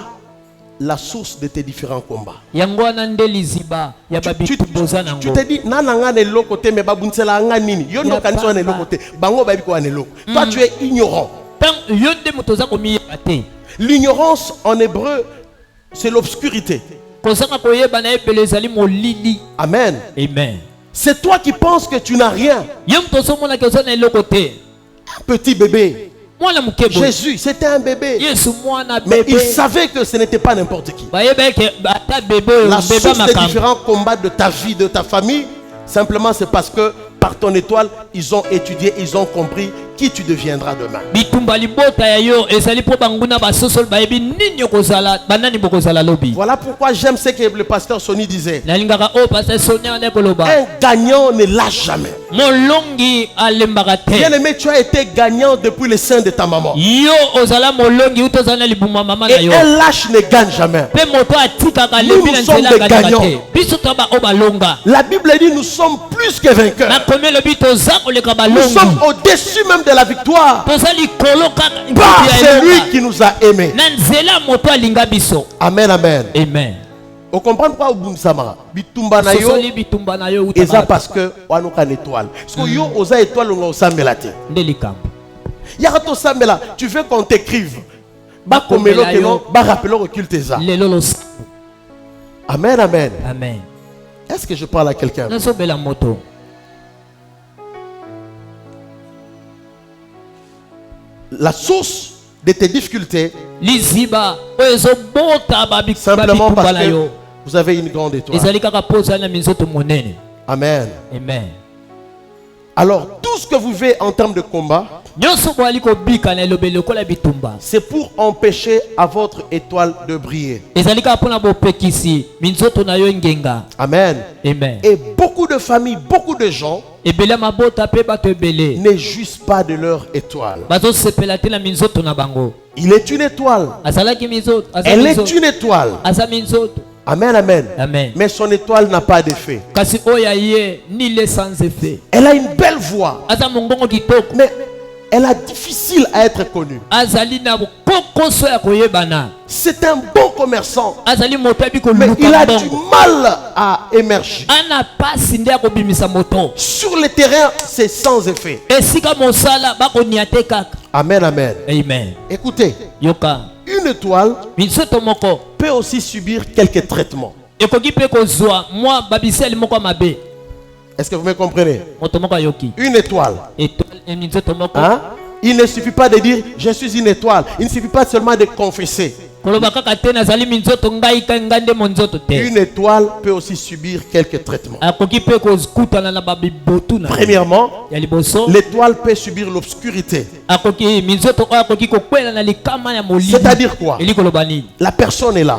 [SPEAKER 1] la source de tes différents combats.
[SPEAKER 3] yango wana nde liziba ya babitumba oza nango
[SPEAKER 1] Tu te dis, nananga ne lokote me babunsela anga nini. Yo no kanisa wana lokote. Bango babi ko wana loko. Toi tu es ignorant.
[SPEAKER 3] ntango yo nde moto oza komiyeba te
[SPEAKER 1] L'ignorance en hébreu, c'est l'obscurité.
[SPEAKER 3] kozanga koyeba na ebele ezali molili
[SPEAKER 1] Amen.
[SPEAKER 3] amen
[SPEAKER 1] C'est toi qui penses que tu n'as rien.
[SPEAKER 3] yo moto ozomonaki oza na eloko te
[SPEAKER 1] Un petit bébé.
[SPEAKER 3] mwana moke boye
[SPEAKER 1] Jésus, c'était un bébé.
[SPEAKER 3] yesu mwana
[SPEAKER 1] Mais il
[SPEAKER 3] bebe
[SPEAKER 1] savait que ce n'était pas n'importe qui.
[SPEAKER 3] bayebaki ata bebe oyo
[SPEAKER 1] La
[SPEAKER 3] bebe
[SPEAKER 1] source des
[SPEAKER 3] makambo
[SPEAKER 1] différents combats de ta vie, de ta famille, simplement c'est parce que par ton étoile, ils ont étudié, ils ont compris qui tu deviendras demain.
[SPEAKER 3] bitumba libota ya yo ezali mpo banguna basosoli bayebi nini okozala banani bokozala lobi
[SPEAKER 1] Voilà pourquoi j'aime ce que le pasteur Sonny disait.
[SPEAKER 3] nalingaka oyo paster sonia wana ekoloba
[SPEAKER 1] Un gagnant ne lâche jamais.
[SPEAKER 3] molongi alembaka
[SPEAKER 1] Bien
[SPEAKER 3] te
[SPEAKER 1] aimé, tu as été gagnant depuis le sein de ta maman.
[SPEAKER 3] yo ozala molongi uti ozala na libuma mama na
[SPEAKER 1] Et
[SPEAKER 3] yo
[SPEAKER 1] un lâche ne gagne jamais.
[SPEAKER 3] mpe moto atikaka
[SPEAKER 1] Nous
[SPEAKER 3] lebi na
[SPEAKER 1] sommes
[SPEAKER 3] nzela
[SPEAKER 1] des
[SPEAKER 3] akataka
[SPEAKER 1] gagnants.
[SPEAKER 3] te biso toba oyo balonga
[SPEAKER 1] La Bible dit nous sommes plus que vainqueurs.
[SPEAKER 3] nakomi elobi toza koleka
[SPEAKER 1] Nous
[SPEAKER 3] balongi
[SPEAKER 1] sommes au-dessus même de la victoire.
[SPEAKER 3] toza likolo kaka
[SPEAKER 1] Par
[SPEAKER 3] nkutu ya
[SPEAKER 1] celui
[SPEAKER 3] elonga
[SPEAKER 1] qui nous a aimés.
[SPEAKER 3] na nzela moto alinga biso
[SPEAKER 1] Amen, amen.
[SPEAKER 3] amen
[SPEAKER 1] Vous comprenez pourquoi vous samara bitumba na yo
[SPEAKER 3] sosoli bitumba na yo
[SPEAKER 1] eza
[SPEAKER 3] uta
[SPEAKER 1] parce que wanuka une étoile. Parce que yo oza étoile on osambela te.
[SPEAKER 3] nde likambo
[SPEAKER 1] Ya to sambela, tu veux qu'on t'écrive. Ba komelo que non, ba rappelo occulte ça.
[SPEAKER 3] lelo losa
[SPEAKER 1] Amen, amen.
[SPEAKER 3] amen
[SPEAKER 1] Est-ce que je parle à quelqu'un?
[SPEAKER 3] nazobela moto
[SPEAKER 1] La source de tes difficultés,
[SPEAKER 3] liziba oyo ezobota
[SPEAKER 1] simplement
[SPEAKER 3] babitumba
[SPEAKER 1] parce
[SPEAKER 3] na
[SPEAKER 1] que
[SPEAKER 3] yo
[SPEAKER 1] vous avez une grande étoile.
[SPEAKER 3] ezali kaka mpo ozali na minzoto monene
[SPEAKER 1] Amen.
[SPEAKER 3] amen
[SPEAKER 1] Alors, tout ce que vous vivez en termes de combat, C'est pour empêcher à votre étoile de briller. Amen.
[SPEAKER 2] Amen.
[SPEAKER 1] Et beaucoup de familles, beaucoup de gens ne jouissent pas de leur étoile. Il est une étoile. Elle est une étoile. Amen, amen.
[SPEAKER 2] Amen.
[SPEAKER 1] Mais son étoile n'a pas d'effet. Elle a une belle voix. Mais elle est difficile à être connue. C'est un bon commerçant. Mais il a du mal à émerger. Sur le terrain, c'est sans effet. Amen, amen.
[SPEAKER 2] Amen.
[SPEAKER 1] Écoutez, une étoile peut aussi subir quelques traitements. Est-ce que vous me comprenez? Une étoile. Hein? Il ne suffit pas de dire je suis une étoile. Il ne suffit pas seulement de confesser. Une étoile peut aussi subir quelques traitements. Premièrement, l'étoile peut subir l'obscurité. C'est-à-dire quoi? La personne est là.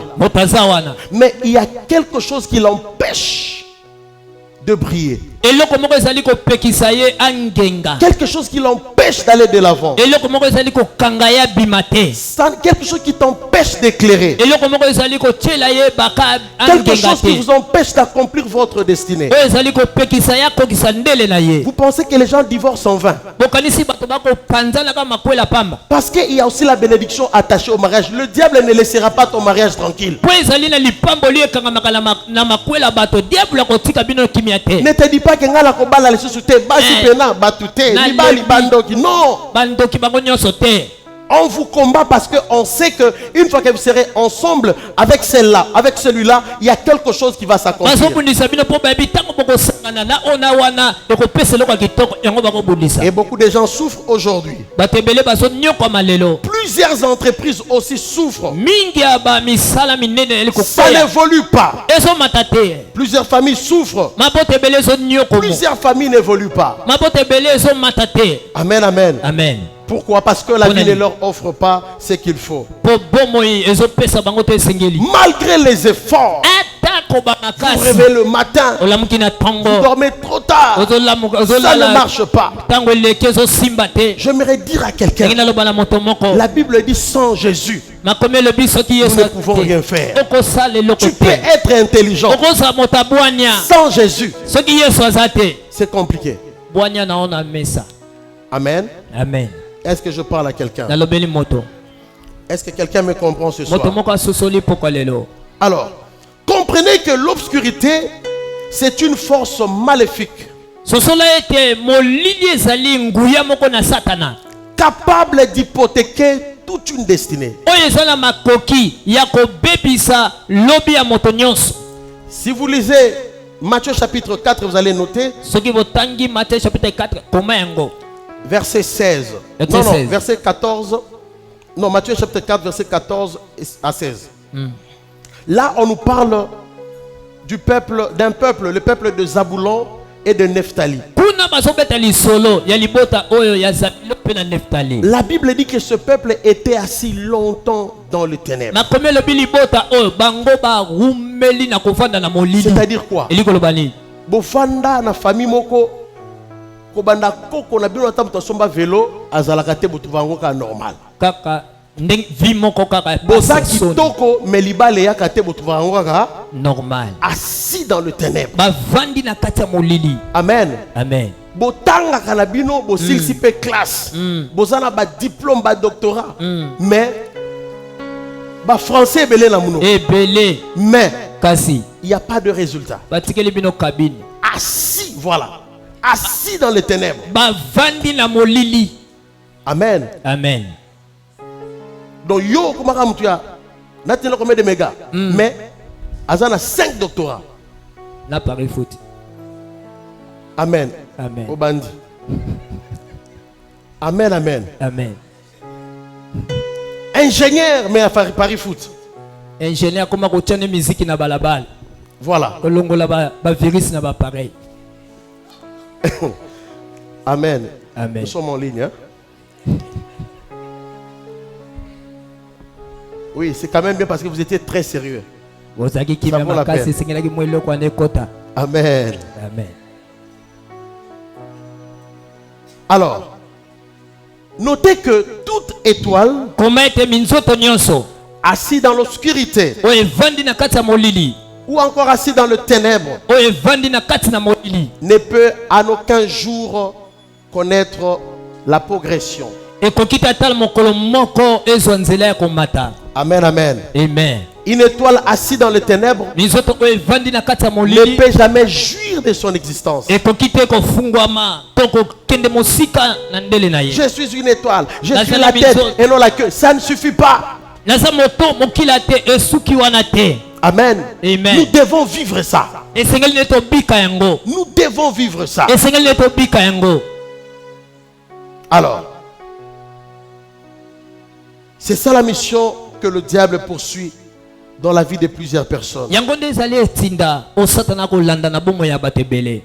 [SPEAKER 1] Mais il y a quelque chose qui l'empêche de briller. Quelque chose qui l'empêche d'aller de l'avant. Quelque chose qui t'empêche d'éclairer. Quelque chose qui vous empêche d'accomplir votre destinée. Vous pensez que les gens divorcent en vain? Parce qu'il y a aussi la bénédiction attachée au mariage. Le diable ne laissera pas ton mariage tranquille. Ne te dis pas que ngala ko bala lisusu te basi pena batute ni bali bandoki. Non. On vous combat parce qu'on sait que une fois que vous serez ensemble avec celle-là, avec celui-là, il y a quelque chose qui va s'accomplir. Et beaucoup de gens souffrent aujourd'hui. Plusieurs entreprises aussi souffrent. Ça n'évolue pas. Plusieurs familles souffrent. Plusieurs familles n'évoluent pas. Amen, amen.
[SPEAKER 2] Amen.
[SPEAKER 1] Pourquoi? Parce que la vie ne leur offre pas ce qu'il faut. Malgré les efforts, vous vous réveillez le matin, vous dormez trop tard, ça ne marche pas. J'aimerais dire à quelqu'un, la Bible dit sans Jésus, nous ne pouvons rien faire. Tu peux être intelligent, sans Jésus, c'est compliqué. Amen.
[SPEAKER 2] Amen.
[SPEAKER 1] Est-ce que je parle à quelqu'un? Est-ce que quelqu'un me comprend ce soir? Alors, comprenez que l'obscurité, c'est une force maléfique. Capable d'hypothéquer toute une destinée. Si vous lisez Matthieu chapitre 4, vous allez noter. Verset 16. Non, verset 14. Non, Matthieu chapitre 4, verset 14 à 16. Là, on nous parle du peuple, d'un peuple, le peuple de Zaboulon et de Nephtali. La Bible dit que ce peuple était assis longtemps dans les ténèbres. C'est-à-dire quoi? Bofanda na famille moko kobanda koko na bino ata mutasomba vélo azalaka te butu vango ka normal.
[SPEAKER 2] Kaka ndeng vi moko kaka
[SPEAKER 1] boza kitoko melibale ya kate butu vango ka
[SPEAKER 2] normal.
[SPEAKER 1] Assis dans le ténèbre.
[SPEAKER 2] Ba vandi na kati ya molili.
[SPEAKER 1] Amen.
[SPEAKER 2] Amen.
[SPEAKER 1] Botanga kana bino bo silsi pe classe. Boza na ba diplôme ba doctorat. Mais ba français belé na muno.
[SPEAKER 2] Belé.
[SPEAKER 1] Mais
[SPEAKER 2] kasi
[SPEAKER 1] il n'y a pas de résultat.
[SPEAKER 2] Batikeli bino cabine.
[SPEAKER 1] Assis, voilà. Assis dans les ténèbres.
[SPEAKER 2] Bavandi na molili.
[SPEAKER 1] Amen.
[SPEAKER 2] Amen.
[SPEAKER 1] Donc yo comment comme tu as natino combien de mégas mais azana 5 doctorats.
[SPEAKER 2] La Paris foot.
[SPEAKER 1] Amen.
[SPEAKER 2] Amen.
[SPEAKER 1] Obandi. Amen, amen.
[SPEAKER 2] Amen.
[SPEAKER 1] Ingénieur mais à Paris foot.
[SPEAKER 2] Ingénieur comment retient musique na balabal.
[SPEAKER 1] Voilà.
[SPEAKER 2] Kolongola ba virus na ba pareil.
[SPEAKER 1] Amen.
[SPEAKER 2] Amen.
[SPEAKER 1] Nous sommes en ligne. Hein? Oui, c'est quand même bien parce que vous étiez très sérieux.
[SPEAKER 2] Ozaki kimia
[SPEAKER 1] Ça vaut la
[SPEAKER 2] makasi
[SPEAKER 1] peine.
[SPEAKER 2] singelaki mwelo kwa nekota.
[SPEAKER 1] Amen.
[SPEAKER 2] Amen.
[SPEAKER 1] Alors, notez que toute étoile
[SPEAKER 2] Koma ete minzoto nyonso
[SPEAKER 1] assis dans l'obscurité
[SPEAKER 2] oyo evandi na kati ya molili
[SPEAKER 1] ou encore assis dans le ténèbre
[SPEAKER 2] oyo evandi na kati na molili
[SPEAKER 1] ne peut en aucun jour connaître la progression.
[SPEAKER 2] ekoki te ata mokolo moko ezwa nzela ya komata.
[SPEAKER 1] Amen, amen.
[SPEAKER 2] Amen.
[SPEAKER 1] Une étoile assise dans le ténèbre
[SPEAKER 2] minzoto oyo evandi na kati ya
[SPEAKER 1] ne
[SPEAKER 2] molili
[SPEAKER 1] peut jamais jouir de son existence.
[SPEAKER 2] ekoki te kofungwama to kokende mosika na ndele na ye.
[SPEAKER 1] Je suis une étoile, je
[SPEAKER 2] Dans
[SPEAKER 1] suis
[SPEAKER 2] la
[SPEAKER 1] la tête
[SPEAKER 2] maison.
[SPEAKER 1] et non la queue. Ça ne suffit pas.
[SPEAKER 2] naza moto mokila te esuki wana te.
[SPEAKER 1] Amen.
[SPEAKER 2] Amen.
[SPEAKER 1] Nous devons vivre ça.
[SPEAKER 2] esengeli ne tobika yango.
[SPEAKER 1] Nous devons vivre ça.
[SPEAKER 2] esengeli ne tobika yango.
[SPEAKER 1] Alors, c'est ça la mission que le diable poursuit dans la vie de plusieurs personnes.
[SPEAKER 2] yango nde ezali etinda o satana kolanda na bomoi ya bato ebele.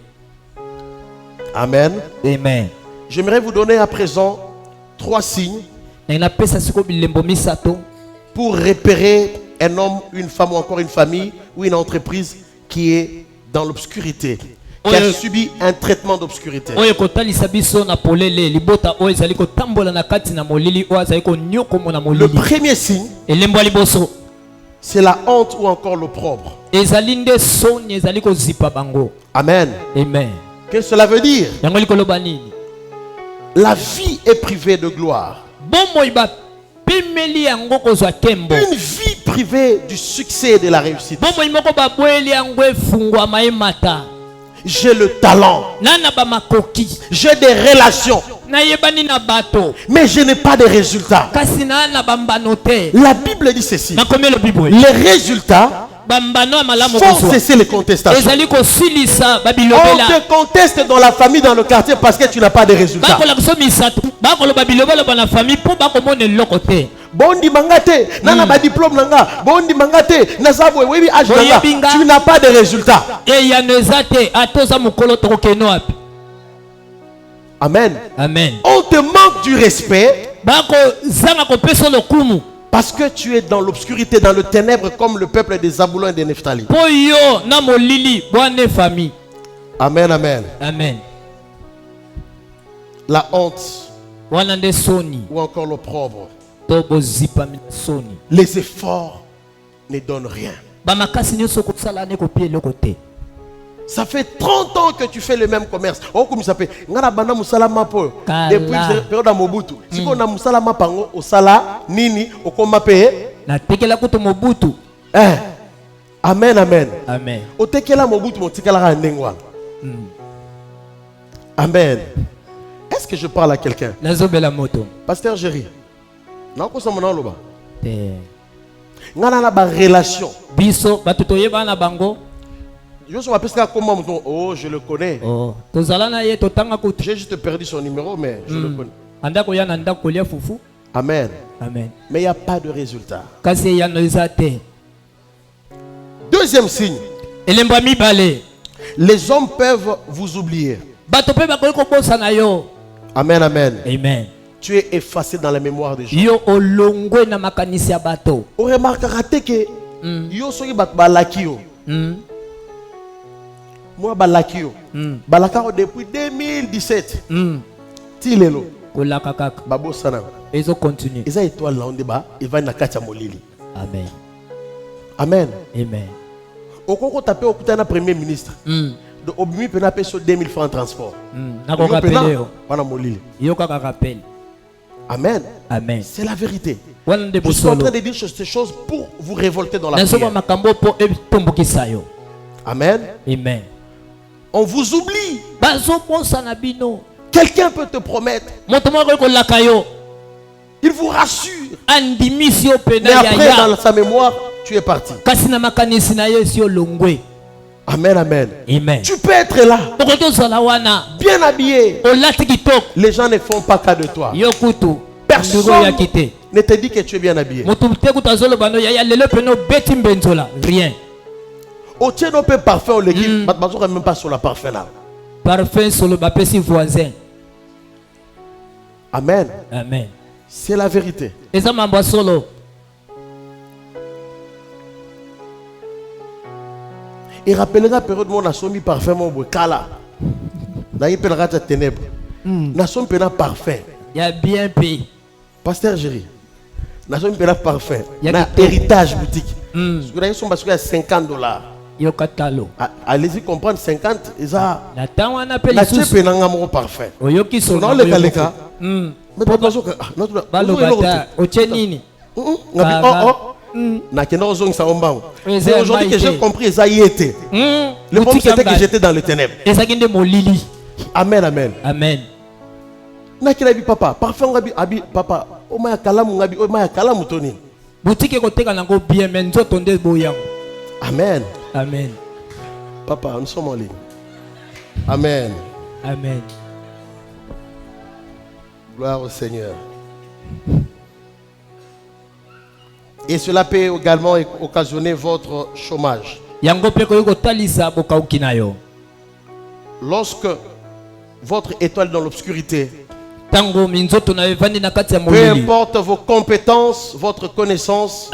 [SPEAKER 1] Amen.
[SPEAKER 2] Amen.
[SPEAKER 1] J'aimerais vous donner à présent 3 signes
[SPEAKER 2] na napesa siko bilembo misato
[SPEAKER 1] pour repérer un homme, une femme ou encore une famille ou une entreprise qui est dans l'obscurité, qui a subi un traitement d'obscurité.
[SPEAKER 2] oyo kotalisa biso na polele libota oyo ezali kotambola na kati na molili oyo azali konyokomo na
[SPEAKER 1] Le
[SPEAKER 2] molili.
[SPEAKER 1] premier signe,
[SPEAKER 2] elembo ya liboso
[SPEAKER 1] c'est la honte ou encore l'opprobre.
[SPEAKER 2] ezali nde soni ezali kozipa bango.
[SPEAKER 1] Amen.
[SPEAKER 2] Amen.
[SPEAKER 1] Qu'est-ce que cela veut dire?
[SPEAKER 2] yango likoloba nini?
[SPEAKER 1] La vie est privée de gloire.
[SPEAKER 2] bomoi bapemeli yango kozwa kembo.
[SPEAKER 1] Une vie privée du succès et de la réussite.
[SPEAKER 2] bomoi moko babweli yango efungwama emata.
[SPEAKER 1] J'ai le talent,
[SPEAKER 2] nana bamakoki
[SPEAKER 1] j'ai des relations,
[SPEAKER 2] nayebani na bato
[SPEAKER 1] mais je n'ai pas de résultats.
[SPEAKER 2] kasi nana bambano te.
[SPEAKER 1] La Bible dit ceci.
[SPEAKER 2] nakomi elobi boye
[SPEAKER 1] Les résultats
[SPEAKER 2] bambano ya malamu
[SPEAKER 1] font
[SPEAKER 2] kozwa
[SPEAKER 1] cesser les contestations.
[SPEAKER 2] ezali kosilisa
[SPEAKER 1] On
[SPEAKER 2] babilobela.
[SPEAKER 1] te conteste dans la famille, dans le quartier parce que tu n'as pas de résultats.
[SPEAKER 2] bakola biso misato bakoloba bilobaloba na famille mpo bakomona eloko te.
[SPEAKER 1] Bondi mangate, nana ba diplôme nanga, bondi mangate, nazabo webi âge nanga.
[SPEAKER 2] Boyebinga.
[SPEAKER 1] Tu n'as pas de résultats.
[SPEAKER 2] eyano eza te ata oza mokolo tokokeno wapi.
[SPEAKER 1] Amen.
[SPEAKER 2] amen.
[SPEAKER 1] On te manque du respect
[SPEAKER 2] bakozanga kopesa lokumu
[SPEAKER 1] parce que tu es dans l'obscurité, dans le ténèbre comme le peuple des Zaboulons et des Nephtali.
[SPEAKER 2] mpo yo na molili bwana famille.
[SPEAKER 1] Amen, amen.
[SPEAKER 2] amen.
[SPEAKER 1] La honte
[SPEAKER 2] wana nde soni
[SPEAKER 1] ou encore l'opprobre.
[SPEAKER 2] to bozipami na soni.
[SPEAKER 1] Les efforts ne donnent rien.
[SPEAKER 2] bamakasi nyonso kosala ne kopia eloko te.
[SPEAKER 1] Ça fait 30 ans que tu fais le même commerce. Oh, comme ça fait. Ngana bana musala mapo.
[SPEAKER 2] Kala.
[SPEAKER 1] Depuis la période de Mobutu. Si on a musala mapango, au sala, nini, au koma paye.
[SPEAKER 2] natekela kutu mobutu.
[SPEAKER 1] Amen, amen.
[SPEAKER 2] amen.
[SPEAKER 1] Au tekela Mobutu, mon tikala randengwa. Amen. Est-ce que je parle à quelqu'un?
[SPEAKER 2] nazobela moto
[SPEAKER 1] Pasteur Jerry. Non, quoi ça mon loba?
[SPEAKER 2] te.
[SPEAKER 1] Ngana na ba relation.
[SPEAKER 2] biso bato toyeba na bango.
[SPEAKER 1] Je suis appelé ça comment mon oh, je le connais.
[SPEAKER 2] tozala na ye totanga kutu.
[SPEAKER 1] J'ai juste perdu son numéro, mais je le connais.
[SPEAKER 2] andako ya na ndako kolia fufu.
[SPEAKER 1] Amen.
[SPEAKER 2] amen.
[SPEAKER 1] Mais il n'y a pas de résultat.
[SPEAKER 2] kasi eyano eza te.
[SPEAKER 1] Deuxième signe.
[SPEAKER 2] elembo ya mibale
[SPEAKER 1] Les hommes peuvent vous oublier.
[SPEAKER 2] bato mpe bakoki kobosana yo.
[SPEAKER 1] Amen, amen.
[SPEAKER 2] amen.
[SPEAKER 1] Tu es effacé dans la mémoire des gens.
[SPEAKER 2] yo olongwe na makanisi ya bato.
[SPEAKER 1] On remarquera que yo soki bat balaki yo. Moi balaki yo. Balaka yo depuis 2017. Ti lelo.
[SPEAKER 2] kolaka kaka
[SPEAKER 1] Babo sana.
[SPEAKER 2] ezo continue.
[SPEAKER 1] Eza étoile là on débat, il va na kati ya molili.
[SPEAKER 2] amen.
[SPEAKER 1] Amen.
[SPEAKER 2] amen.
[SPEAKER 1] Okoko tapé okutana premier ministre. De obimi pena pe so 2000 francs de transport.
[SPEAKER 2] nakokapele yo
[SPEAKER 1] Wana molili.
[SPEAKER 2] yo kaka rappel.
[SPEAKER 1] Amen.
[SPEAKER 2] amen.
[SPEAKER 1] C'est la vérité.
[SPEAKER 2] wana nde
[SPEAKER 1] Je suis en
[SPEAKER 2] bosolo.
[SPEAKER 1] train de dire ces choses pour vous révolter dans la
[SPEAKER 2] nazoba
[SPEAKER 1] prière.
[SPEAKER 2] makambo mpo etombokisa yo.
[SPEAKER 1] Amen.
[SPEAKER 2] amen.
[SPEAKER 1] On vous oublie.
[SPEAKER 2] bazobosana bino.
[SPEAKER 1] Quelqu'un peut te promettre.
[SPEAKER 2] moto moko akoki kolaka yo
[SPEAKER 1] Il vous rassure.
[SPEAKER 2] andimisi yo pena
[SPEAKER 1] Mais après,
[SPEAKER 2] yaya
[SPEAKER 1] dans sa mémoire, tu es parti.
[SPEAKER 2] kasi na makanisi na yo esi olongwe.
[SPEAKER 1] Amen, amen.
[SPEAKER 2] amen.
[SPEAKER 1] Tu peux être là,
[SPEAKER 2] okoki ozala wana
[SPEAKER 1] bien habillé.
[SPEAKER 2] olati kitoko
[SPEAKER 1] Les gens ne font pas cas de toi.
[SPEAKER 2] yo kutu
[SPEAKER 1] Personne
[SPEAKER 2] ndeko oyaki te.
[SPEAKER 1] ne te dit que tu es bien habillé.
[SPEAKER 2] moto te kutu azoloba no yaya lelo pene obeti mbenzola rien.
[SPEAKER 1] Au tien, on peut parfait au légume. Mais même pas sur la parfait là.
[SPEAKER 2] parfum solo bapesi voisin.
[SPEAKER 1] Amen.
[SPEAKER 2] amen.
[SPEAKER 1] C'est la vérité.
[SPEAKER 2] eza mambo ya solo.
[SPEAKER 1] Et rappelez la période où on a sommi parfum mon kala. Dans une période de ténèbres. Nous sommes pena parfum.
[SPEAKER 2] Il y a bien payé.
[SPEAKER 1] Pasteur Géry. Nous sommes pena parfum.
[SPEAKER 2] Il y a
[SPEAKER 1] na
[SPEAKER 2] des
[SPEAKER 1] héritage boutique. Parce qu'il y a $50.
[SPEAKER 2] Yo katalo.
[SPEAKER 1] Allez-y comprendre 50 et ça.
[SPEAKER 2] Na tawa na peli
[SPEAKER 1] La
[SPEAKER 2] susu.
[SPEAKER 1] tchepe n'a pas parfum.
[SPEAKER 2] Oyoki so.
[SPEAKER 1] Dans le kaleka.
[SPEAKER 2] Mm.
[SPEAKER 1] Mais pas besoin que notre
[SPEAKER 2] Balobata ochenini.
[SPEAKER 1] C'est aujourd'hui que j'ai compris ça y était. Le problème c'était que j'étais dans les ténèbres. Amen, amen.
[SPEAKER 2] Amen.
[SPEAKER 1] Nakila bi papa, parfum abi papa. O maya kalamu ngabi, o maya kalamu toni.
[SPEAKER 2] Boutique ko teka nango bien men nzoto nde boyang.
[SPEAKER 1] Amen.
[SPEAKER 2] Amen.
[SPEAKER 1] Papa, nous sommes en ligne. Amen.
[SPEAKER 2] Amen.
[SPEAKER 1] Gloire au Seigneur. Et cela peut également occasionner votre chômage. Lorsque votre étoile est dans l'obscurité, peu importe vos compétences, votre connaissance,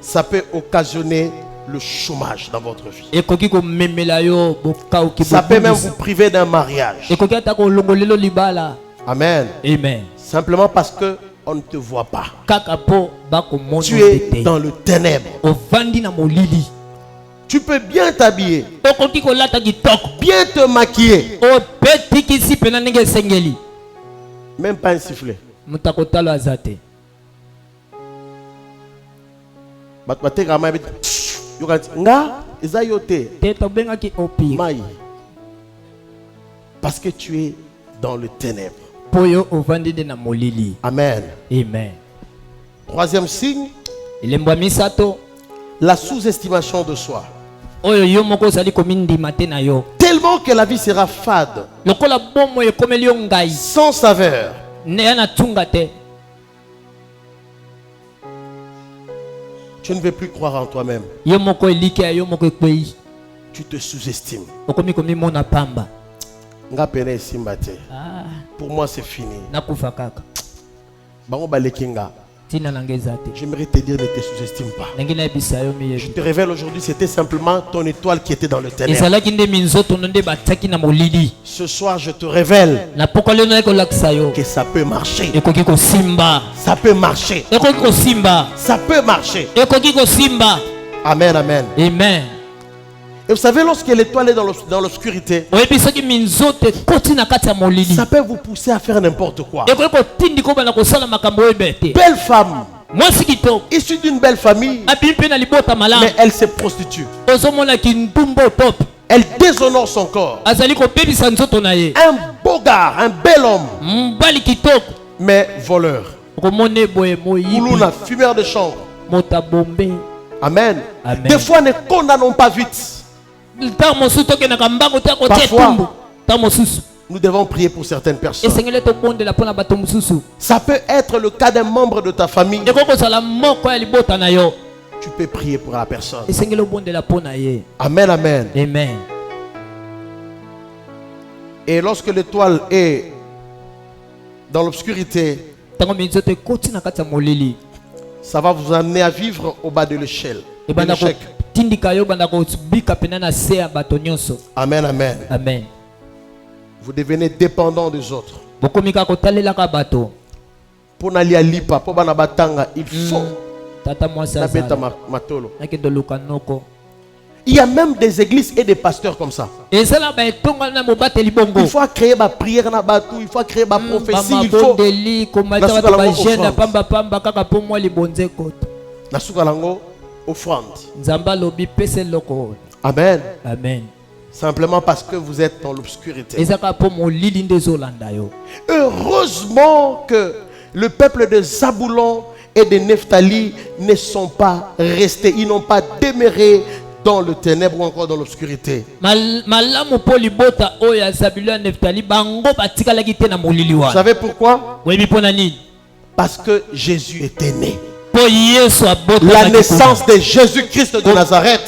[SPEAKER 1] ça peut occasionner le chômage dans votre vie. Ça peut même vous priver d'un mariage. Amen.
[SPEAKER 2] Amen.
[SPEAKER 1] Simplement parce que on ne te voit pas. Tu es dans le ténèbre. Tu peux bien t'habiller, bien te maquiller, même pas un sifflet. Parce que tu es dans le ténèbre. Amen.
[SPEAKER 2] Amen.
[SPEAKER 1] Troisième signe, la sous-estimation de soi. Tellement que la vie sera fade, sans saveur. Tu ne veux plus croire en toi-même. Tu te sous-estimes. Pour moi c'est fini. J'aimerais te dire, ne te sous-estime pas. Je te révèle aujourd'hui, c'était simplement ton étoile qui était dans le ténèbre. Ce soir je te révèle que ça peut marcher. Ça peut marcher. Ça peut marcher. Amen, amen.
[SPEAKER 2] Amen.
[SPEAKER 1] Et vous savez, lorsque l'étoile est dans l'obscurité, ça peut vous pousser à faire n'importe quoi. Belle femme, issue d'une belle famille, mais elle se prostitue. Elle déshonore son corps. Un beau gars, un bel homme, mais voleur. Oulouna, fumeur de chambre. Amen.
[SPEAKER 2] Amen.
[SPEAKER 1] Des fois, ne condamnons pas vite. Parfois, nous devons prier pour certaines personnes. Ça peut être le cas d'un membre de ta famille. Tu peux prier pour la personne. Amen, amen.
[SPEAKER 2] Amen.
[SPEAKER 1] Et lorsque l'étoile est dans l'obscurité, ça va vous amener à vivre au bas de l'échelle. Amen, amen.
[SPEAKER 2] Amen.
[SPEAKER 1] Vous devenez dépendant des autres. Pour n'aller à l'IPA, pour banabatanga, il faut. Il y a même des églises et des pasteurs comme ça. Il faut créer ma prière, il faut créer ma prophétie, il faut. Offrande. Amen.
[SPEAKER 2] Amen.
[SPEAKER 1] Simplement parce que vous êtes dans l'obscurité. Heureusement que le peuple de Zaboulon et de Nephtali ne sont pas restés. Ils n'ont pas demeuré dans le ténèbre ou encore dans l'obscurité. Vous savez pourquoi? Parce que Jésus était né. La naissance de Jésus-Christ de Nazareth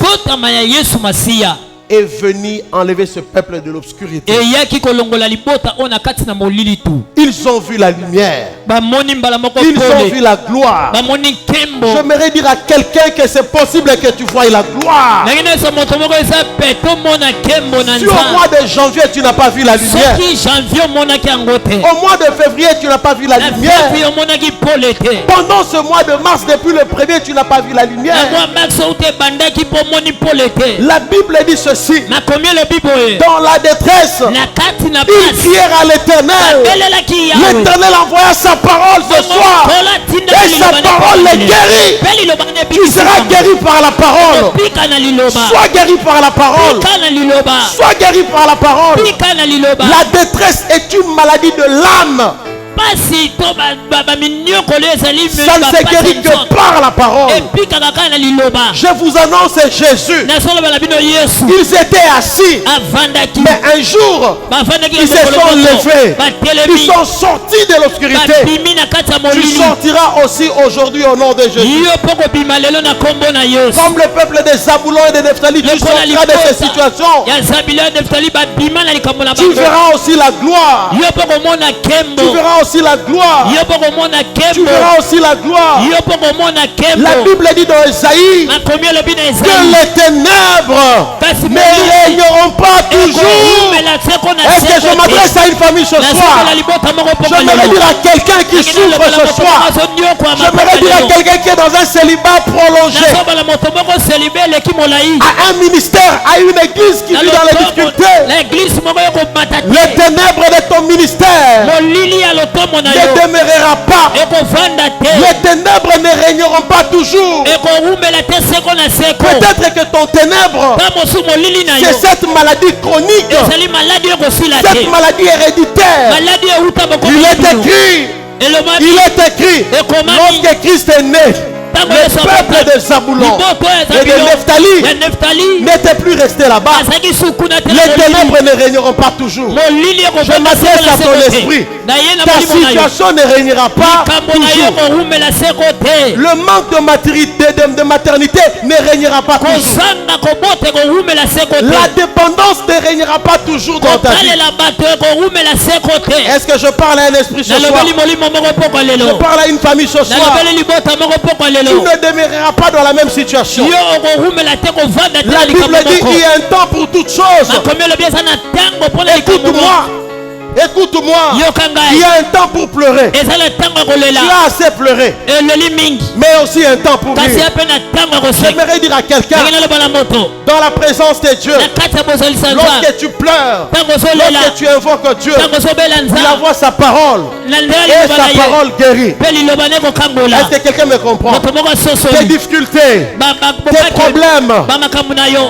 [SPEAKER 1] est venu enlever ce peuple de l'obscurité. Ils ont vu la lumière. Ils ont vu la gloire. J'aimerais dire à quelqu'un que c'est possible que tu voies la gloire. Si au mois de janvier tu n'as pas vu la lumière, au mois de février tu n'as pas vu la lumière, pendant ce mois de mars depuis le premier tu n'as pas vu la lumière. La Bible dit ceci: dans la détresse ils crièrent à l'Éternel. L'Éternel envoya sa parole ce soir et sa parole les guérit. Tu seras guéri par la parole. Sois guéri par la parole. Sois guéri par la parole. La détresse est une maladie de l'âme. Ça ne se guérit que par la parole. Je vous annonce Jésus. Ils étaient assis, mais un jour ils se sont levés, ils sont sortis de l'obscurité. Tu sortiras aussi aujourd'hui au nom de Jésus. Comme le peuple de Zabulon et de Nephtali, tu sortiras de ces situations. Tu verras aussi la gloire. Tu verras aussi la gloire. Tu verras aussi la gloire. La Bible dit dans Isaïe que les ténèbres ne régneront pas toujours. Est-ce que je m'adresse à une famille ce soir? J'aimerais dire à quelqu'un qui souffre ce soir. J'aimerais dire à quelqu'un qui est dans un célibat prolongé, à un ministère, à une église qui vit dans les difficultés. Les ténèbres de ton ministère ne demeurera pas. Les ténèbres ne régneront pas toujours. Peut-être que ton ténèbre, c'est cette maladie chronique, cette maladie héréditaire. Il est écrit, lorsque Christ est né, le peuple de Zabulon et de Nephtali n'était plus resté là-bas. Les ténèbres ne régneront pas toujours. Je m'adresse à ton esprit. Ta situation ne régnera pas toujours. Le manque de maternité ne régnera pas toujours. La dépendance ne régnera pas toujours dans ta vie. Est-ce que je parle à un esprit ce soir? Je parle à une famille ce soir. Tu ne demeureras pas dans la même situation. La Bible dit qu'il y a un temps pour toutes choses. Écoute-moi, il y a un temps pour pleurer. Tu as assez pleuré, mais aussi un temps pour rire. J'aimerais dire à quelqu'un, dans la présence de Dieu, lorsque tu pleures, lorsque tu invoques Dieu, il envoie sa parole et sa parole guérit. Est-ce que quelqu'un me comprend? Tes difficultés, tes problèmes,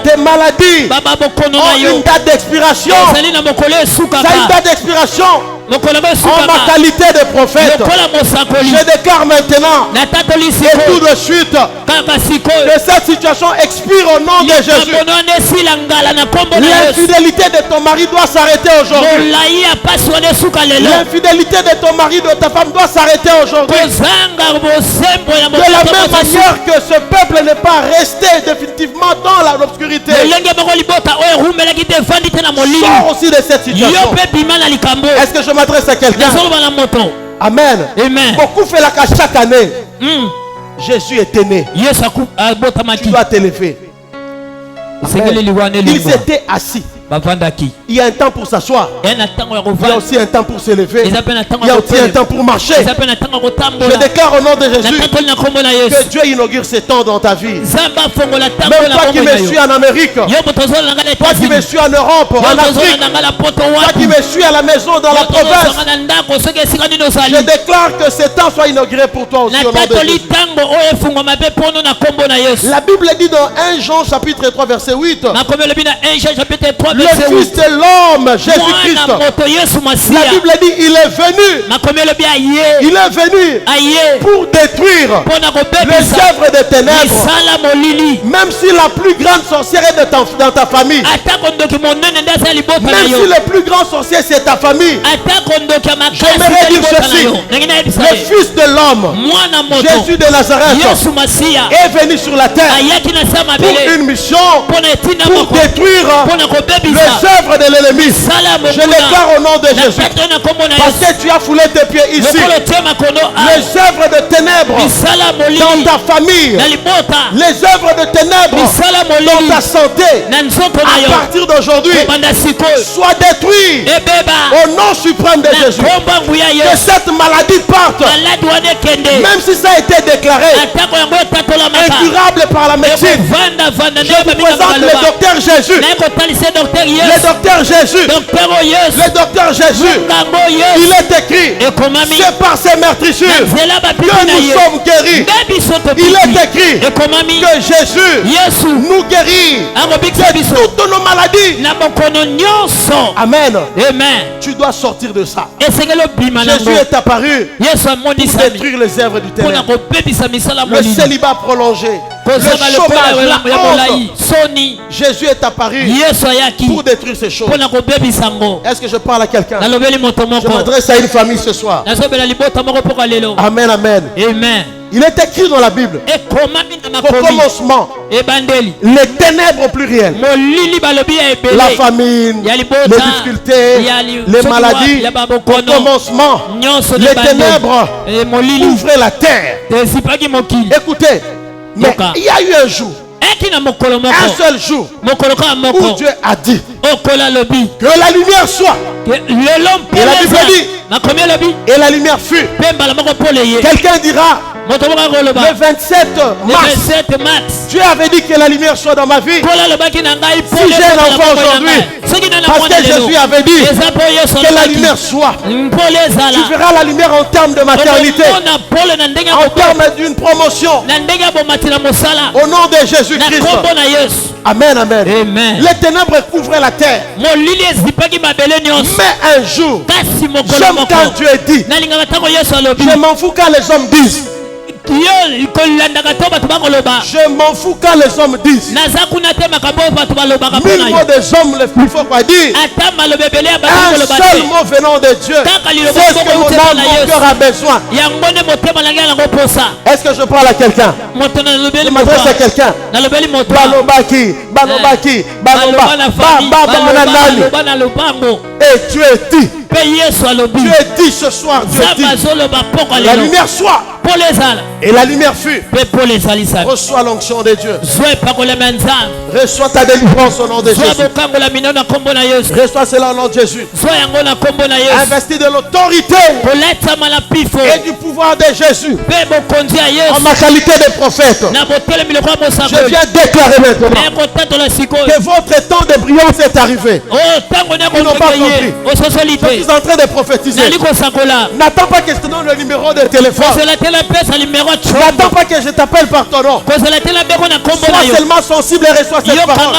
[SPEAKER 1] tes maladies ont une date d'expiration. Ça a une date d'expiration. En ma qualité de prophète, je déclare maintenant et tout de suite que cette situation expire au nom de Jésus. L'infidélité de ton mari doit s'arrêter aujourd'hui. L'infidélité de ton mari, de ta femme doit s'arrêter aujourd'hui. De la même manière que ce peuple n'est pas resté définitivement dans l'obscurité, sors aussi de cette situation. Est-ce que je m'adresse à quelqu'un? Amen. Beaucoup fait la cache chaque année. Jésus est né. Tu dois t'élever. Ils étaient assis. Il y a un temps pour s'asseoir. Il y a aussi un temps pour se lever. Il y a aussi un temps pour marcher. Je déclare au nom de Jésus que Dieu inaugure ce temps dans ta vie. Même toi qui me suis en Amérique, toi qui me suis en Europe, en Afrique, toi qui me suis à la maison dans la province, je déclare que ce temps soit inauguré pour toi aussi au nom de Jésus. La Bible dit dans 1 Jean chapitre 3 verset 8, le Fils de l'homme, Jésus-Christ, la Bible dit il est venu pour détruire les œuvres des ténèbres. Même si la plus grande sorcière est dans ta famille, même si le plus grand sorcier c'est ta famille, j'aimerais dire ceci: le Fils de l'homme, Jésus de Nazareth, est venu sur la terre pour une mission, pour détruire œuvres de l'ennemi, je déclare au nom de Jésus. Parce que tu as foulé tes pieds ici. Les œuvres de ténèbres dans ta famille, les œuvres de ténèbres dans ta santé, à partir d'aujourd'hui, soient détruites au nom suprême de Jésus. Que cette maladie parte, même si ça a été déclaré incurable par la médecine. Je vous présente le docteur Jésus. Le docteur Jésus. Le docteur Jésus. Il est écrit, c'est par ses meurtrissures que nous sommes guéris. Il est écrit que Jésus nous guérit de toutes nos maladies. Amen. Tu dois sortir de ça. Jésus est apparu pour détruire les œuvres du ténèbre. Le célibat prolongé, le chômage, la honte. Jésus est apparu pour détruire ces choses. Est-ce que je parle à quelqu'un? Je m'adresse à une famille ce soir. Amen, amen. Il est écrit dans la Bible, au commencement, les ténèbres au pluriel, la famine, les difficultés, les maladies, au commencement, les ténèbres ouvraient la terre. Écoutez, mais il y a eu un jour, un seul jour, où Dieu a dit que la lumière soit. Et la Bible dit, et la lumière fut. Quelqu'un dira, le 27 mars, Dieu avait dit que la lumière soit dans ma vie. Si j'ai un enfant aujourd'hui, parce que Jésus avait dit que la lumière soit, tu verras la lumière en termes de maternité, en termes d'une promotion, au nom de Jésus-Christ. Amen, amen. Les ténèbres couvraient la terre. Mais un jour, j'aime quand Dieu dit, je m'en fous quand les hommes disent. Je m'en fous quand les hommes disent. 1000 mots des hommes, il faut pas dire. Un seul mot venant de Dieu. C'est ce que mon âme, mon cœur a besoin. Est-ce que je parle à quelqu'un? Je m'adresse à quelqu'un. Balobaki, Balobaki, et Dieu dit. Dieu dit ce soir, Dieu dit, la lumière soit. Et la lumière fut. Reçois l'onction de Dieu. Reçois ta délivrance au nom de Jésus. Reçois cela au nom de Jésus. Investis de l'autorité et du pouvoir de Jésus. En ma qualité de prophète, je viens déclarer maintenant que votre temps de brillance est arrivé. Ils n'ont pas compris. Je suis en train de prophétiser. N'attends pas que je te donne le numéro de téléphone. N'attends pas que je t'appelle par ton nom. Sois seulement sensible et reçois cette parole.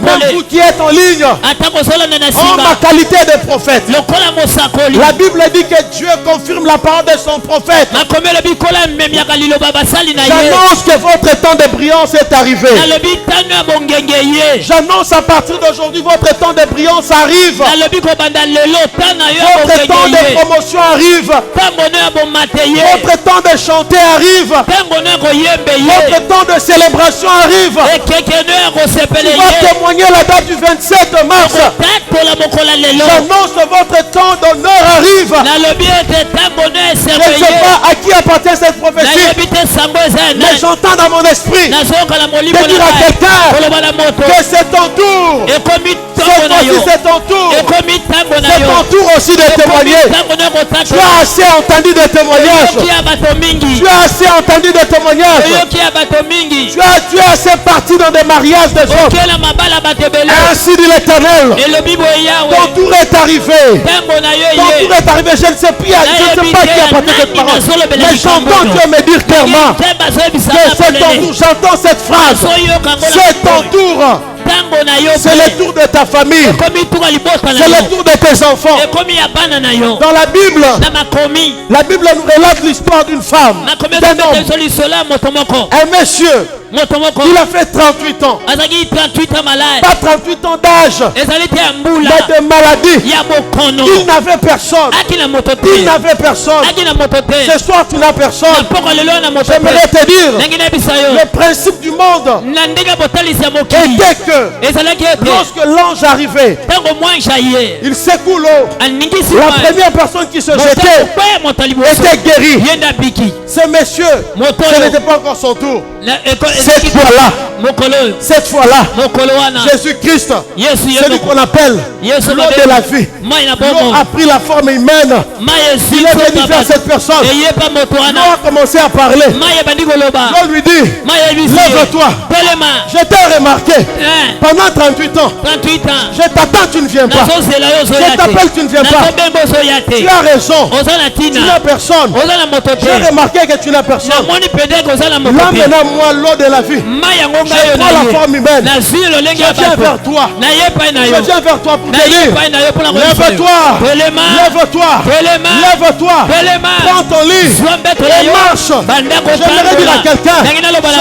[SPEAKER 1] Même vous qui êtes en ligne, en ma qualité de prophète, la Bible dit que Dieu confirme la parole de son prophète. J'annonce que votre temps de brillance est arrivé. J'annonce à partir d'aujourd'hui votre temps de brillance arrive. Votre temps de promotion arrive. Votre temps de chanter arrive. Votre temps de célébration arrive. Tu vas témoigner la date du 27 mars. J'annonce votre temps d'honneur arrive. Je ne sais pas à qui appartient cette prophétie, mais j'entends dans mon esprit de dire à quelqu'un que c'est ton tour. Cette fois-ci c'est ton tour. C'est ton tour aussi de témoigner. Tu as assez entendu de témoignages. Tu as assez entendu de témoignages. Tu as assez parti dans des mariages des hommes. Ainsi dit l'Éternel. Ton tour est arrivé. Ton tour est arrivé. Je ne sais pas qui appartient cette parole. Mais j'entends Dieu me dire clairement que c'est ton tour. J'entends cette phrase. C'est ton tour. C'est le tour de ta famille. C'est le tour de tes enfants. Dans la Bible nous relate l'histoire d'une femme, d'un homme, un monsieur. Il a fait 38 ans. Pas 38 ans d'âge, mais de maladie. Il n'avait personne. Ce soir tu n'as personne. J'aimerais te dire, le principe du monde était que lorsque l'ange arrivait, il secoue l'eau. La première personne qui se jetait était guérie. Ce monsieur, ce n'était pas encore son tour. Cette fois-là, Jésus-Christ, celui qu'on appelle l'eau de la vie, l'eau a pris la forme humaine. Il est venu vers cette personne. L'eau a commencé à parler. L'eau lui dit, lève-toi. Je t'ai remarqué pendant 38 ans. Je t'attends, tu ne viens pas. Je t'appelle, tu ne viens pas. Tu as raison. Tu n'as personne. J'ai remarqué que tu n'as personne. Là maintenant, moi, l'eau de la vie, je prends la forme humaine. Je viens vers toi. Je viens vers toi pour te dire, lève-toi. Lève-toi. Lève-toi. Prends ton lit et marche. J'aimerais dire à quelqu'un,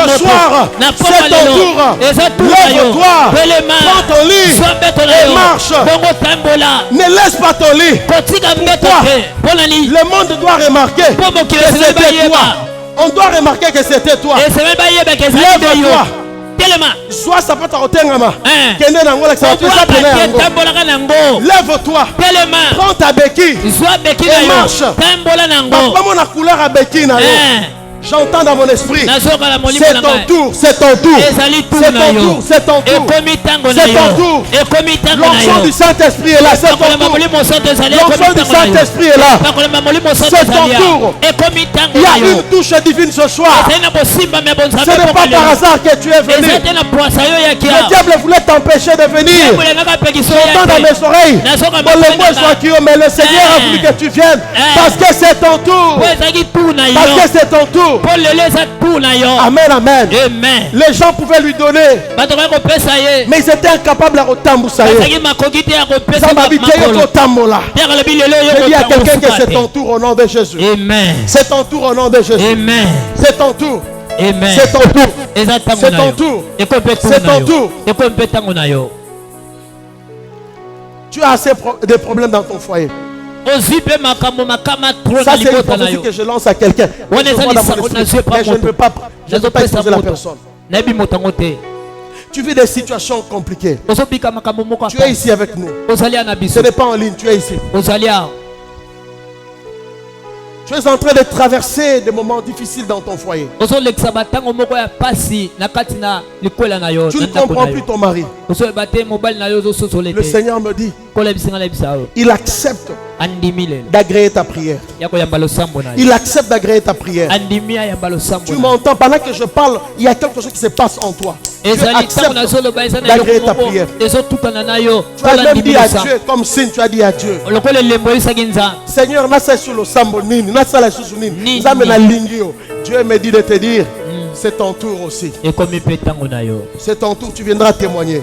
[SPEAKER 1] ce soir, c'est ton tour. Lève-toi. Prends ton lit et marche. Ne laisse pas ton lit. Pourquoi? Le monde doit remarquer que c'était toi. On doit remarquer que c'était toi. Lève-toi. Soit ça peut t'arrêter. Lève-toi. Prends ta béquille et marche. Comment la couleur à béquille? J'entends dans mon esprit, c'est ton tour, c'est ton tour, c'est ton tour, c'est ton tour, c'est ton tour. L'onction du Saint-Esprit est là, c'est ton tour. L'onction du Saint-Esprit est là, c'est ton tour. Il y a une touche divine ce soir. Ce n'est pas par hasard que tu es venu. Le diable voulait t'empêcher de venir. J'entends dans mes oreilles, mais le Seigneur a voulu que tu viennes parce que c'est ton tour. Parce que c'est ton tour. Amen, amen. Les gens pouvaient lui donner, mais ils étaient incapables à retamboussailler. Je dis à quelqu'un que c'est ton tour au nom de Jésus. C'est ton tour au nom de Jésus. C'est ton tour. C'est ton tour. C'est ton tour. C'est ton tour. Tu as assez de problèmes dans ton foyer. Ça c'est une prophétie que je lance à quelqu'un. Mais je ne peux pas exposer la personne. Tu vis des situations compliquées. Tu es ici avec nous. Ce n'est pas en ligne, tu es ici. Tu es en train de traverser des moments difficiles dans ton foyer. Tu ne comprends plus ton mari. Le Seigneur me dit, il accepte d'agréer ta prière. Il accepte d'agréer ta prière. Tu m'entends, pendant que je parle, il y a quelque chose qui se passe en toi. Tu acceptes d'agréer ta prière. Tu as même dit à Dieu, comme signe, tu as dit à Dieu, Seigneur, Dieu me dit de te dire, c'est ton tour aussi. C'est ton tour, tu viendras témoigner.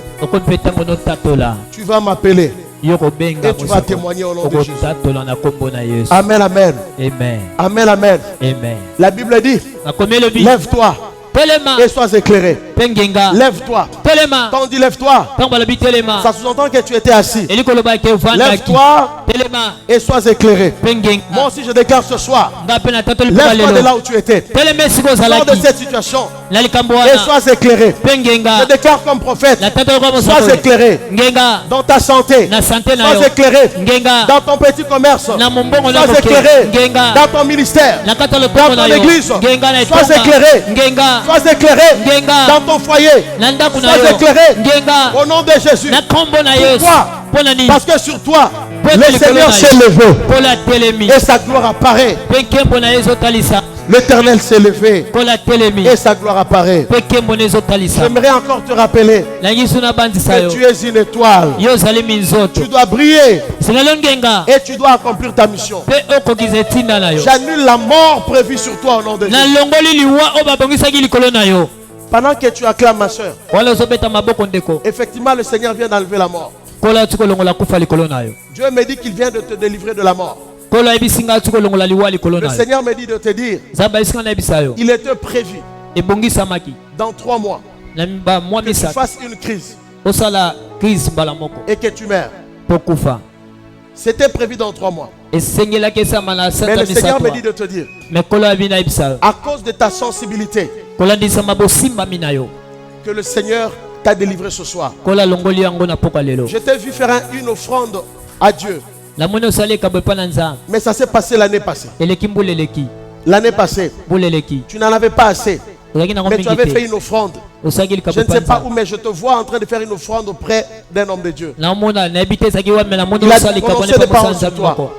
[SPEAKER 1] Tu vas m'appeler. Et tu vas témoigner au nom de Jésus. Amen, amen. Amen, amen. La Bible dit, lève-toi et sois éclairé. Lève-toi. Quand on dit lève-toi, ça sous-entend que tu étais assis. Lève-toi et sois éclairé. Moi aussi je déclare ce soir, lève-toi de là où tu étais. Sors de cette situation et sois éclairé. Je déclare comme prophète, sois éclairé dans ta santé, sois éclairé dans ton petit commerce, sois éclairé dans ton ministère, dans ton église, sois éclairé. Sois éclairé dans ton foyer. Sois éclairé au nom de Jésus. Pourquoi? Parce que sur toi, le Seigneur s'est levé et sa gloire apparaît. L'Éternel s'est levé et sa gloire apparaît. J'aimerais encore te rappeler que tu es une étoile. Tu dois briller et tu dois accomplir ta mission. J'annule la mort prévue sur toi au nom de Jésus. Pendant que tu acclames ma soeur, effectivement le Seigneur vient d'enlever la mort. Dieu me dit qu'il vient de te délivrer de la mort. Le Seigneur me dit de te dire, il était prévu dans 3 mois que tu fasses une crise et que tu meurs. C'était prévu dans 3 mois. Mais le Seigneur me dit de te dire, à cause de ta sensibilité, que le Seigneur t'a délivré ce soir.
[SPEAKER 2] kola longoli yango na poka lelo.
[SPEAKER 1] Je t'ai vu faire une offrande à Dieu.
[SPEAKER 2] La mona osali kabwe pa na nzambe.
[SPEAKER 1] Mais ça s'est passé l'année passée.
[SPEAKER 2] Eleki mbuleleki.
[SPEAKER 1] L'année passée,
[SPEAKER 2] Mbuleleki.
[SPEAKER 1] tu n'en avais pas assez.
[SPEAKER 2] Ozaki na
[SPEAKER 1] Mais tu avais fait
[SPEAKER 2] ngomingite.
[SPEAKER 1] une offrande.
[SPEAKER 2] Osaki
[SPEAKER 1] Je
[SPEAKER 2] kabwe
[SPEAKER 1] ne
[SPEAKER 2] pa
[SPEAKER 1] sais pas où,
[SPEAKER 2] nzambe.
[SPEAKER 1] mais je te vois en train de faire une offrande auprès d'un homme de Dieu.
[SPEAKER 2] Na mona na ebite saki wa mena mona
[SPEAKER 1] Il a
[SPEAKER 2] osali
[SPEAKER 1] prononcé
[SPEAKER 2] kabwe
[SPEAKER 1] des
[SPEAKER 2] pa
[SPEAKER 1] paroles sur
[SPEAKER 2] nzambe
[SPEAKER 1] toi.
[SPEAKER 2] moko.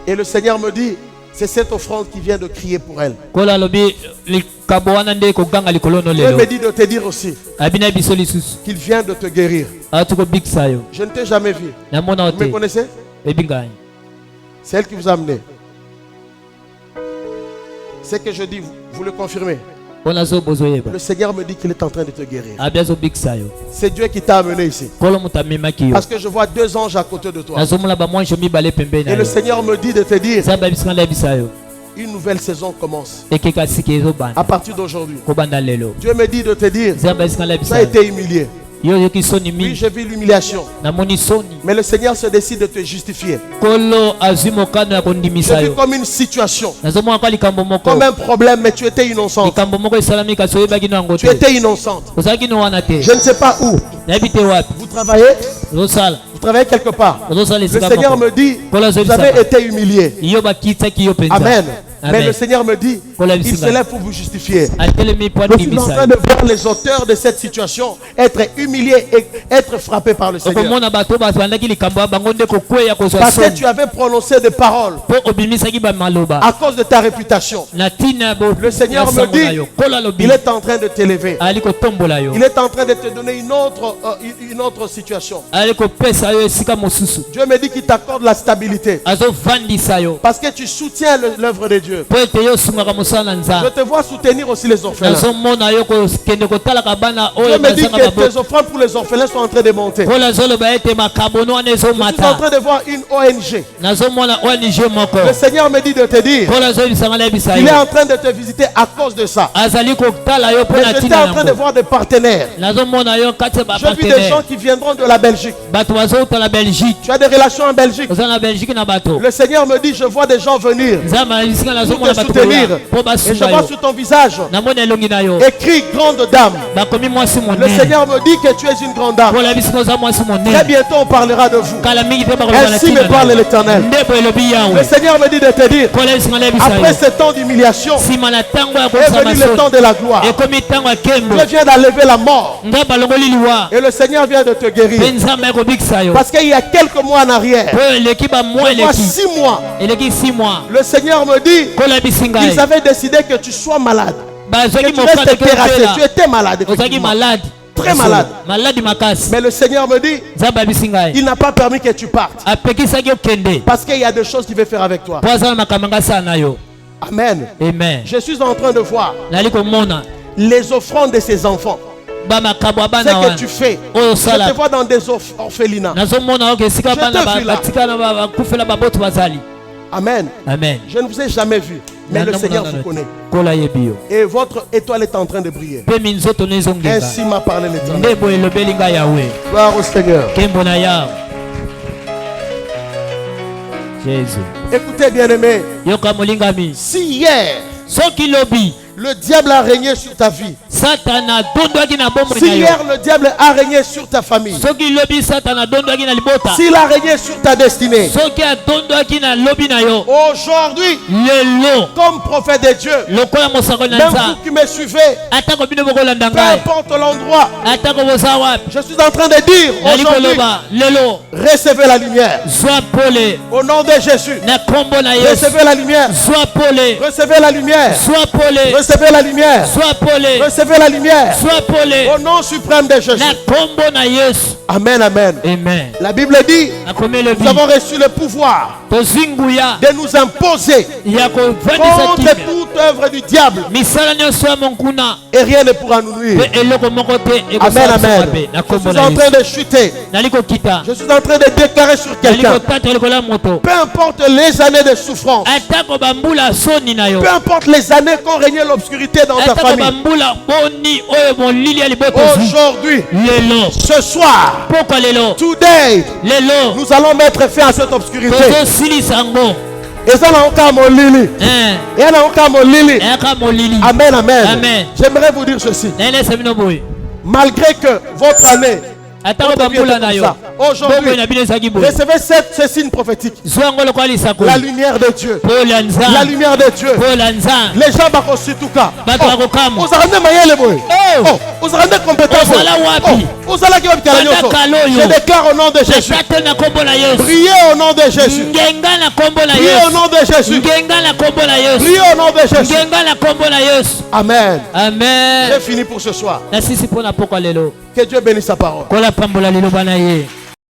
[SPEAKER 1] Et le Seigneur me dit, c'est cette offrande qui vient de crier pour elle.
[SPEAKER 2] Kola lobi likabo wana nde ko ganga likolo no
[SPEAKER 1] Dieu
[SPEAKER 2] lelo.
[SPEAKER 1] me dit de te dire aussi
[SPEAKER 2] Abina biso lisusu.
[SPEAKER 1] qu'il vient de te guérir.
[SPEAKER 2] Atuko big sayo.
[SPEAKER 1] Je ne t'ai jamais vu.
[SPEAKER 2] Na mona
[SPEAKER 1] Vous me
[SPEAKER 2] ote.
[SPEAKER 1] connaissez?
[SPEAKER 2] Ebinga.
[SPEAKER 1] C'est elle qui vous a amené. Ce que je dis, vous le confirmez.
[SPEAKER 2] Ona zo bozoyeba.
[SPEAKER 1] Le Seigneur me dit qu'il est en train de te guérir.
[SPEAKER 2] Abiazo big sayo.
[SPEAKER 1] C'est Dieu qui t'a amené ici.
[SPEAKER 2] Kolo mutamema kiyo.
[SPEAKER 1] Parce que je vois 2 anges à côté de toi.
[SPEAKER 2] Nazomula ba mwanjo mibale pembeni.
[SPEAKER 1] Et le Seigneur me dit de te dire,
[SPEAKER 2] Zamba bisanga bisayo.
[SPEAKER 1] une nouvelle saison commence.
[SPEAKER 2] Ekeka sikezo ban.
[SPEAKER 1] À partir d'aujourd'hui.
[SPEAKER 2] Ko banda lelo.
[SPEAKER 1] Dieu me dit de te dire,
[SPEAKER 2] Zamba bisanga
[SPEAKER 1] ça a
[SPEAKER 2] bisayo.
[SPEAKER 1] été humilié.
[SPEAKER 2] Yo yoki soni
[SPEAKER 1] Oui,
[SPEAKER 2] mi.
[SPEAKER 1] j'ai vu l'humiliation.
[SPEAKER 2] Na moni soni.
[SPEAKER 1] Mais le Seigneur se décide de te justifier.
[SPEAKER 2] Kolo azimo kano ya
[SPEAKER 1] J'ai vu
[SPEAKER 2] kondimisayo.
[SPEAKER 1] comme une situation,
[SPEAKER 2] Nazomwa kwa likambo moko.
[SPEAKER 1] comme un problème, mais tu étais innocente.
[SPEAKER 2] Likambo moko esalami kaso yebaki no yango
[SPEAKER 1] Tu
[SPEAKER 2] te.
[SPEAKER 1] étais innocente.
[SPEAKER 2] Ozaki no wana te.
[SPEAKER 1] Je ne sais pas où.
[SPEAKER 2] Nayebi te wapi.
[SPEAKER 1] Vous travaillez?
[SPEAKER 2] Ozosala.
[SPEAKER 1] Vous travaillez quelque part.
[SPEAKER 2] Ozosala
[SPEAKER 1] Le
[SPEAKER 2] esika
[SPEAKER 1] Seigneur
[SPEAKER 2] moko.
[SPEAKER 1] me dit,
[SPEAKER 2] Kola
[SPEAKER 1] vous
[SPEAKER 2] zobisaka.
[SPEAKER 1] avez été humilié.
[SPEAKER 2] Yo bakitaki yo penza.
[SPEAKER 1] Amen. Mais
[SPEAKER 2] Amen.
[SPEAKER 1] le Seigneur me dit,
[SPEAKER 2] Kola
[SPEAKER 1] il se
[SPEAKER 2] bisinga.
[SPEAKER 1] lève pour vous justifier.
[SPEAKER 2] Atelemi po
[SPEAKER 1] Je suis en train
[SPEAKER 2] ndimisayo.
[SPEAKER 1] de voir les auteurs de cette situation être humiliés et être frappés par le Seigneur.
[SPEAKER 2] Okomona bato bazwandaki likambo ya bango nde kokweya kozwa
[SPEAKER 1] Parce que
[SPEAKER 2] soni.
[SPEAKER 1] tu avais prononcé des paroles
[SPEAKER 2] Po obimisaki bamaloba.
[SPEAKER 1] à cause de ta réputation.
[SPEAKER 2] Na tina bo.
[SPEAKER 1] Le Seigneur
[SPEAKER 2] na
[SPEAKER 1] me
[SPEAKER 2] sango na
[SPEAKER 1] dit,
[SPEAKER 2] yo. Kola lobi.
[SPEAKER 1] il est en train de t'élever.
[SPEAKER 2] Ali kotombola yo.
[SPEAKER 1] Il est en train de te donner une autre situation.
[SPEAKER 2] Ali kopesa yo esika mosusu.
[SPEAKER 1] Dieu me dit qu'il t'accorde la stabilité.
[SPEAKER 2] Azovandisa yo.
[SPEAKER 1] Parce que tu soutiens l'œuvre de Dieu.
[SPEAKER 2] Po ete yo osungaka mosala na
[SPEAKER 1] Je
[SPEAKER 2] nzambe.
[SPEAKER 1] te vois soutenir aussi les orphelins.
[SPEAKER 2] Nazomona yo kokende kotalaka bana
[SPEAKER 1] Dieu
[SPEAKER 2] oyo
[SPEAKER 1] me dit
[SPEAKER 2] bazanga
[SPEAKER 1] que
[SPEAKER 2] maboko.
[SPEAKER 1] tes offrandes pour les orphelins sont en train de monter.
[SPEAKER 2] Kola zoloba ete makabono wana
[SPEAKER 1] Je suis en
[SPEAKER 2] ezomata.
[SPEAKER 1] train de voir une ONG.
[SPEAKER 2] Nazomona ONG moko.
[SPEAKER 1] Le Seigneur me dit de te dire
[SPEAKER 2] Kola zobisanga lebisa
[SPEAKER 1] qu'il est
[SPEAKER 2] yo.
[SPEAKER 1] en train de te visiter à cause de ça.
[SPEAKER 2] Azali kotala yo po
[SPEAKER 1] Mais
[SPEAKER 2] na
[SPEAKER 1] j'étais
[SPEAKER 2] tina
[SPEAKER 1] en train de
[SPEAKER 2] yango.
[SPEAKER 1] voir des partenaires.
[SPEAKER 2] Nazomona yo kati ya
[SPEAKER 1] Je vis des gens
[SPEAKER 2] bapartenaire.
[SPEAKER 1] qui viendront de la Belgique.
[SPEAKER 2] Bato bazouta na Belgique.
[SPEAKER 1] Tu as des relations en Belgique.
[SPEAKER 2] Oza na Belgique na bato.
[SPEAKER 1] Le Seigneur me dit, je vois des gens venir
[SPEAKER 2] Nzambe alisika
[SPEAKER 1] pour
[SPEAKER 2] nazomona
[SPEAKER 1] te
[SPEAKER 2] bato
[SPEAKER 1] soutenir.
[SPEAKER 2] koya po
[SPEAKER 1] Et je
[SPEAKER 2] basunga
[SPEAKER 1] vois
[SPEAKER 2] yo.
[SPEAKER 1] sur ton visage
[SPEAKER 2] Namoni elongi na yo.
[SPEAKER 1] écrit grande dame.
[SPEAKER 2] Bakomi mwasi
[SPEAKER 1] Le
[SPEAKER 2] monene.
[SPEAKER 1] Seigneur me dit que tu es une grande dame.
[SPEAKER 2] Kola bisika oza mwasi
[SPEAKER 1] Très
[SPEAKER 2] monene.
[SPEAKER 1] bientôt on parlera de vous.
[SPEAKER 2] Kala mingi te bakoloba na
[SPEAKER 1] Ainsi me
[SPEAKER 2] tina
[SPEAKER 1] parle
[SPEAKER 2] na yo.
[SPEAKER 1] l'Éternel.
[SPEAKER 2] Ndebo elobi
[SPEAKER 1] Le
[SPEAKER 2] yawe.
[SPEAKER 1] Seigneur me dit de te dire,
[SPEAKER 2] Kola bisika lebisa
[SPEAKER 1] après
[SPEAKER 2] yo.
[SPEAKER 1] ce temps d'humiliation,
[SPEAKER 2] Sima na tango ya
[SPEAKER 1] est
[SPEAKER 2] kosama
[SPEAKER 1] venu le temps
[SPEAKER 2] soni.
[SPEAKER 1] de la gloire.
[SPEAKER 2] Ekomi tango ya kembo.
[SPEAKER 1] Dieu vient d'enlever la mort.
[SPEAKER 2] Nga balongoli liwa.
[SPEAKER 1] Et le Seigneur vient de te
[SPEAKER 2] Pe
[SPEAKER 1] guérir.
[SPEAKER 2] nzambe ekobikisa yo.
[SPEAKER 1] Parce qu'il y a quelques mois en arrière,
[SPEAKER 2] Po eleki bamwa
[SPEAKER 1] il y a
[SPEAKER 2] eleki.
[SPEAKER 1] 6 mois,
[SPEAKER 2] Eleki 6 mois.
[SPEAKER 1] le Seigneur me dit
[SPEAKER 2] Kola bisinga
[SPEAKER 1] qu'ils
[SPEAKER 2] ye.
[SPEAKER 1] avaient décidé que tu sois malade. Que
[SPEAKER 2] Bazwaki
[SPEAKER 1] tu
[SPEAKER 2] mokate
[SPEAKER 1] restes terrassé. Tu
[SPEAKER 2] kepela.
[SPEAKER 1] étais malade.
[SPEAKER 2] Ozaki
[SPEAKER 1] effectivement.
[SPEAKER 2] malade.
[SPEAKER 1] Très malade.
[SPEAKER 2] Malade makasi.
[SPEAKER 1] Mais le Seigneur me dit,
[SPEAKER 2] Nzambe abisinga ye.
[SPEAKER 1] il n'a pas permis que tu partes.
[SPEAKER 2] Apekisaki okende.
[SPEAKER 1] Parce qu'il y a des choses qu'il veut faire avec toi.
[SPEAKER 2] Po azala makambo ngasa na yo.
[SPEAKER 1] Amen.
[SPEAKER 2] Amen.
[SPEAKER 1] Je suis en train de voir
[SPEAKER 2] Nali komona
[SPEAKER 1] les offrandes de ses enfants.
[SPEAKER 2] ba makambo
[SPEAKER 1] Ce
[SPEAKER 2] abana
[SPEAKER 1] que
[SPEAKER 2] wana.
[SPEAKER 1] tu fais.
[SPEAKER 2] Oyo
[SPEAKER 1] Je
[SPEAKER 2] sala.
[SPEAKER 1] te vois dans des orphelinats.
[SPEAKER 2] Nazomona oke esika
[SPEAKER 1] Je
[SPEAKER 2] bana
[SPEAKER 1] te vis là.
[SPEAKER 2] batika na bakufela baboto bazali.
[SPEAKER 1] Amen.
[SPEAKER 2] Amen.
[SPEAKER 1] Je ne vous ai jamais vu. Mais le Seigneur vous connaît.
[SPEAKER 2] Kola yebi yo.
[SPEAKER 1] Et votre étoile est en train de briller.
[SPEAKER 2] Pe minzoto nezongenga.
[SPEAKER 1] Ainsi m'a parlé l'Éternel.
[SPEAKER 2] Ndebo elobeli nga yawe.
[SPEAKER 1] Gloire au Seigneur.
[SPEAKER 2] Kembo na yawe. Jésus.
[SPEAKER 1] Écoutez, bien-aimés.
[SPEAKER 2] Yoka molingami.
[SPEAKER 1] Si hier,
[SPEAKER 2] Soki lobi.
[SPEAKER 1] le diable a régné sur ta vie.
[SPEAKER 2] Satana dondwaki na bombo
[SPEAKER 1] Si
[SPEAKER 2] na yo.
[SPEAKER 1] hier, le diable a régné sur ta famille.
[SPEAKER 2] Soki lobi Satana dondwaki na libota.
[SPEAKER 1] S'il a régné sur ta destinée.
[SPEAKER 2] Soki adondwaki na lobi na yo.
[SPEAKER 1] Aujourd'hui,
[SPEAKER 2] Lelo.
[SPEAKER 1] comme prophète de Dieu,
[SPEAKER 2] Lokola mosako na
[SPEAKER 1] même
[SPEAKER 2] nza.
[SPEAKER 1] vous qui me suivez,
[SPEAKER 2] Atako bino bokolanda
[SPEAKER 1] peu
[SPEAKER 2] ngai.
[SPEAKER 1] importe l'endroit,
[SPEAKER 2] Atako boza wapi.
[SPEAKER 1] je suis en train de dire
[SPEAKER 2] Nali
[SPEAKER 1] aujourd'hui,
[SPEAKER 2] koloba lelo.
[SPEAKER 1] recevez la lumière.
[SPEAKER 2] Zwa pole.
[SPEAKER 1] Au nom de Jésus,
[SPEAKER 2] Na kombo na Yesu.
[SPEAKER 1] recevez la lumière.
[SPEAKER 2] Zwa pole.
[SPEAKER 1] Recevez la lumière.
[SPEAKER 2] Zwa pole.
[SPEAKER 1] Recevez la lumière.
[SPEAKER 2] Zwa pole.
[SPEAKER 1] Recevez la lumière.
[SPEAKER 2] Zwa pole.
[SPEAKER 1] Au nom suprême de Jésus.
[SPEAKER 2] Na kombo na Yesu.
[SPEAKER 1] Amen, amen.
[SPEAKER 2] Amen.
[SPEAKER 1] La Bible dit,
[SPEAKER 2] Akomi lobi.
[SPEAKER 1] nous avons reçu le pouvoir
[SPEAKER 2] Tozinguya.
[SPEAKER 1] de nous imposer
[SPEAKER 2] Ya kovandisa
[SPEAKER 1] contre
[SPEAKER 2] kimia.
[SPEAKER 1] toute œuvre du diable
[SPEAKER 2] Misala nyonso ya monkuna.
[SPEAKER 1] et rien ne pourra nous nuire.
[SPEAKER 2] Pe eloko moko te
[SPEAKER 1] Amen,
[SPEAKER 2] ekosala
[SPEAKER 1] amen.
[SPEAKER 2] mabe. Na
[SPEAKER 1] Je
[SPEAKER 2] kombo
[SPEAKER 1] suis
[SPEAKER 2] na
[SPEAKER 1] en train
[SPEAKER 2] Yesu.
[SPEAKER 1] de chuter.
[SPEAKER 2] Nali kokita.
[SPEAKER 1] Je suis en train de déclarer sur
[SPEAKER 2] Nali
[SPEAKER 1] quelqu'un.
[SPEAKER 2] kotata likolo ya moto.
[SPEAKER 1] Peu importe les années de souffrance,
[SPEAKER 2] Atako bambula soni na yo.
[SPEAKER 1] peu importe les années qu'ont régné l'obscurité dans ta
[SPEAKER 2] Atako
[SPEAKER 1] famille,
[SPEAKER 2] bambula boni oyo molili ya liboto zwi.
[SPEAKER 1] aujourd'hui,
[SPEAKER 2] Lelo.
[SPEAKER 1] ce soir,
[SPEAKER 2] Poko lelo.
[SPEAKER 1] today,
[SPEAKER 2] Lelo.
[SPEAKER 1] nous allons mettre fin à cette obscurité.
[SPEAKER 2] tozosilisa yango.
[SPEAKER 1] Et ça n'a aucun molili.
[SPEAKER 2] Eh.
[SPEAKER 1] Et ça n'a aucun molili.
[SPEAKER 2] Eyaka molili.
[SPEAKER 1] Amen, amen.
[SPEAKER 2] Amen.
[SPEAKER 1] J'aimerais vous dire ceci.
[SPEAKER 2] Naelesa bino boye.
[SPEAKER 1] Malgré que votre année, votre vie était comme ça, aujourd'hui, recevez ce signe prophétique. La lumière de Dieu. La lumière de Dieu. Les gens vont se tout cas. Vous avez des vous avez des compétences. Vous allez je déclare au nom de Jésus. Priez au nom de Jésus. Priez au nom de Jésus. Priez au nom de Jésus. Amen.
[SPEAKER 2] Amen.
[SPEAKER 1] J'ai fini pour ce soir. Que Dieu bénisse sa parole.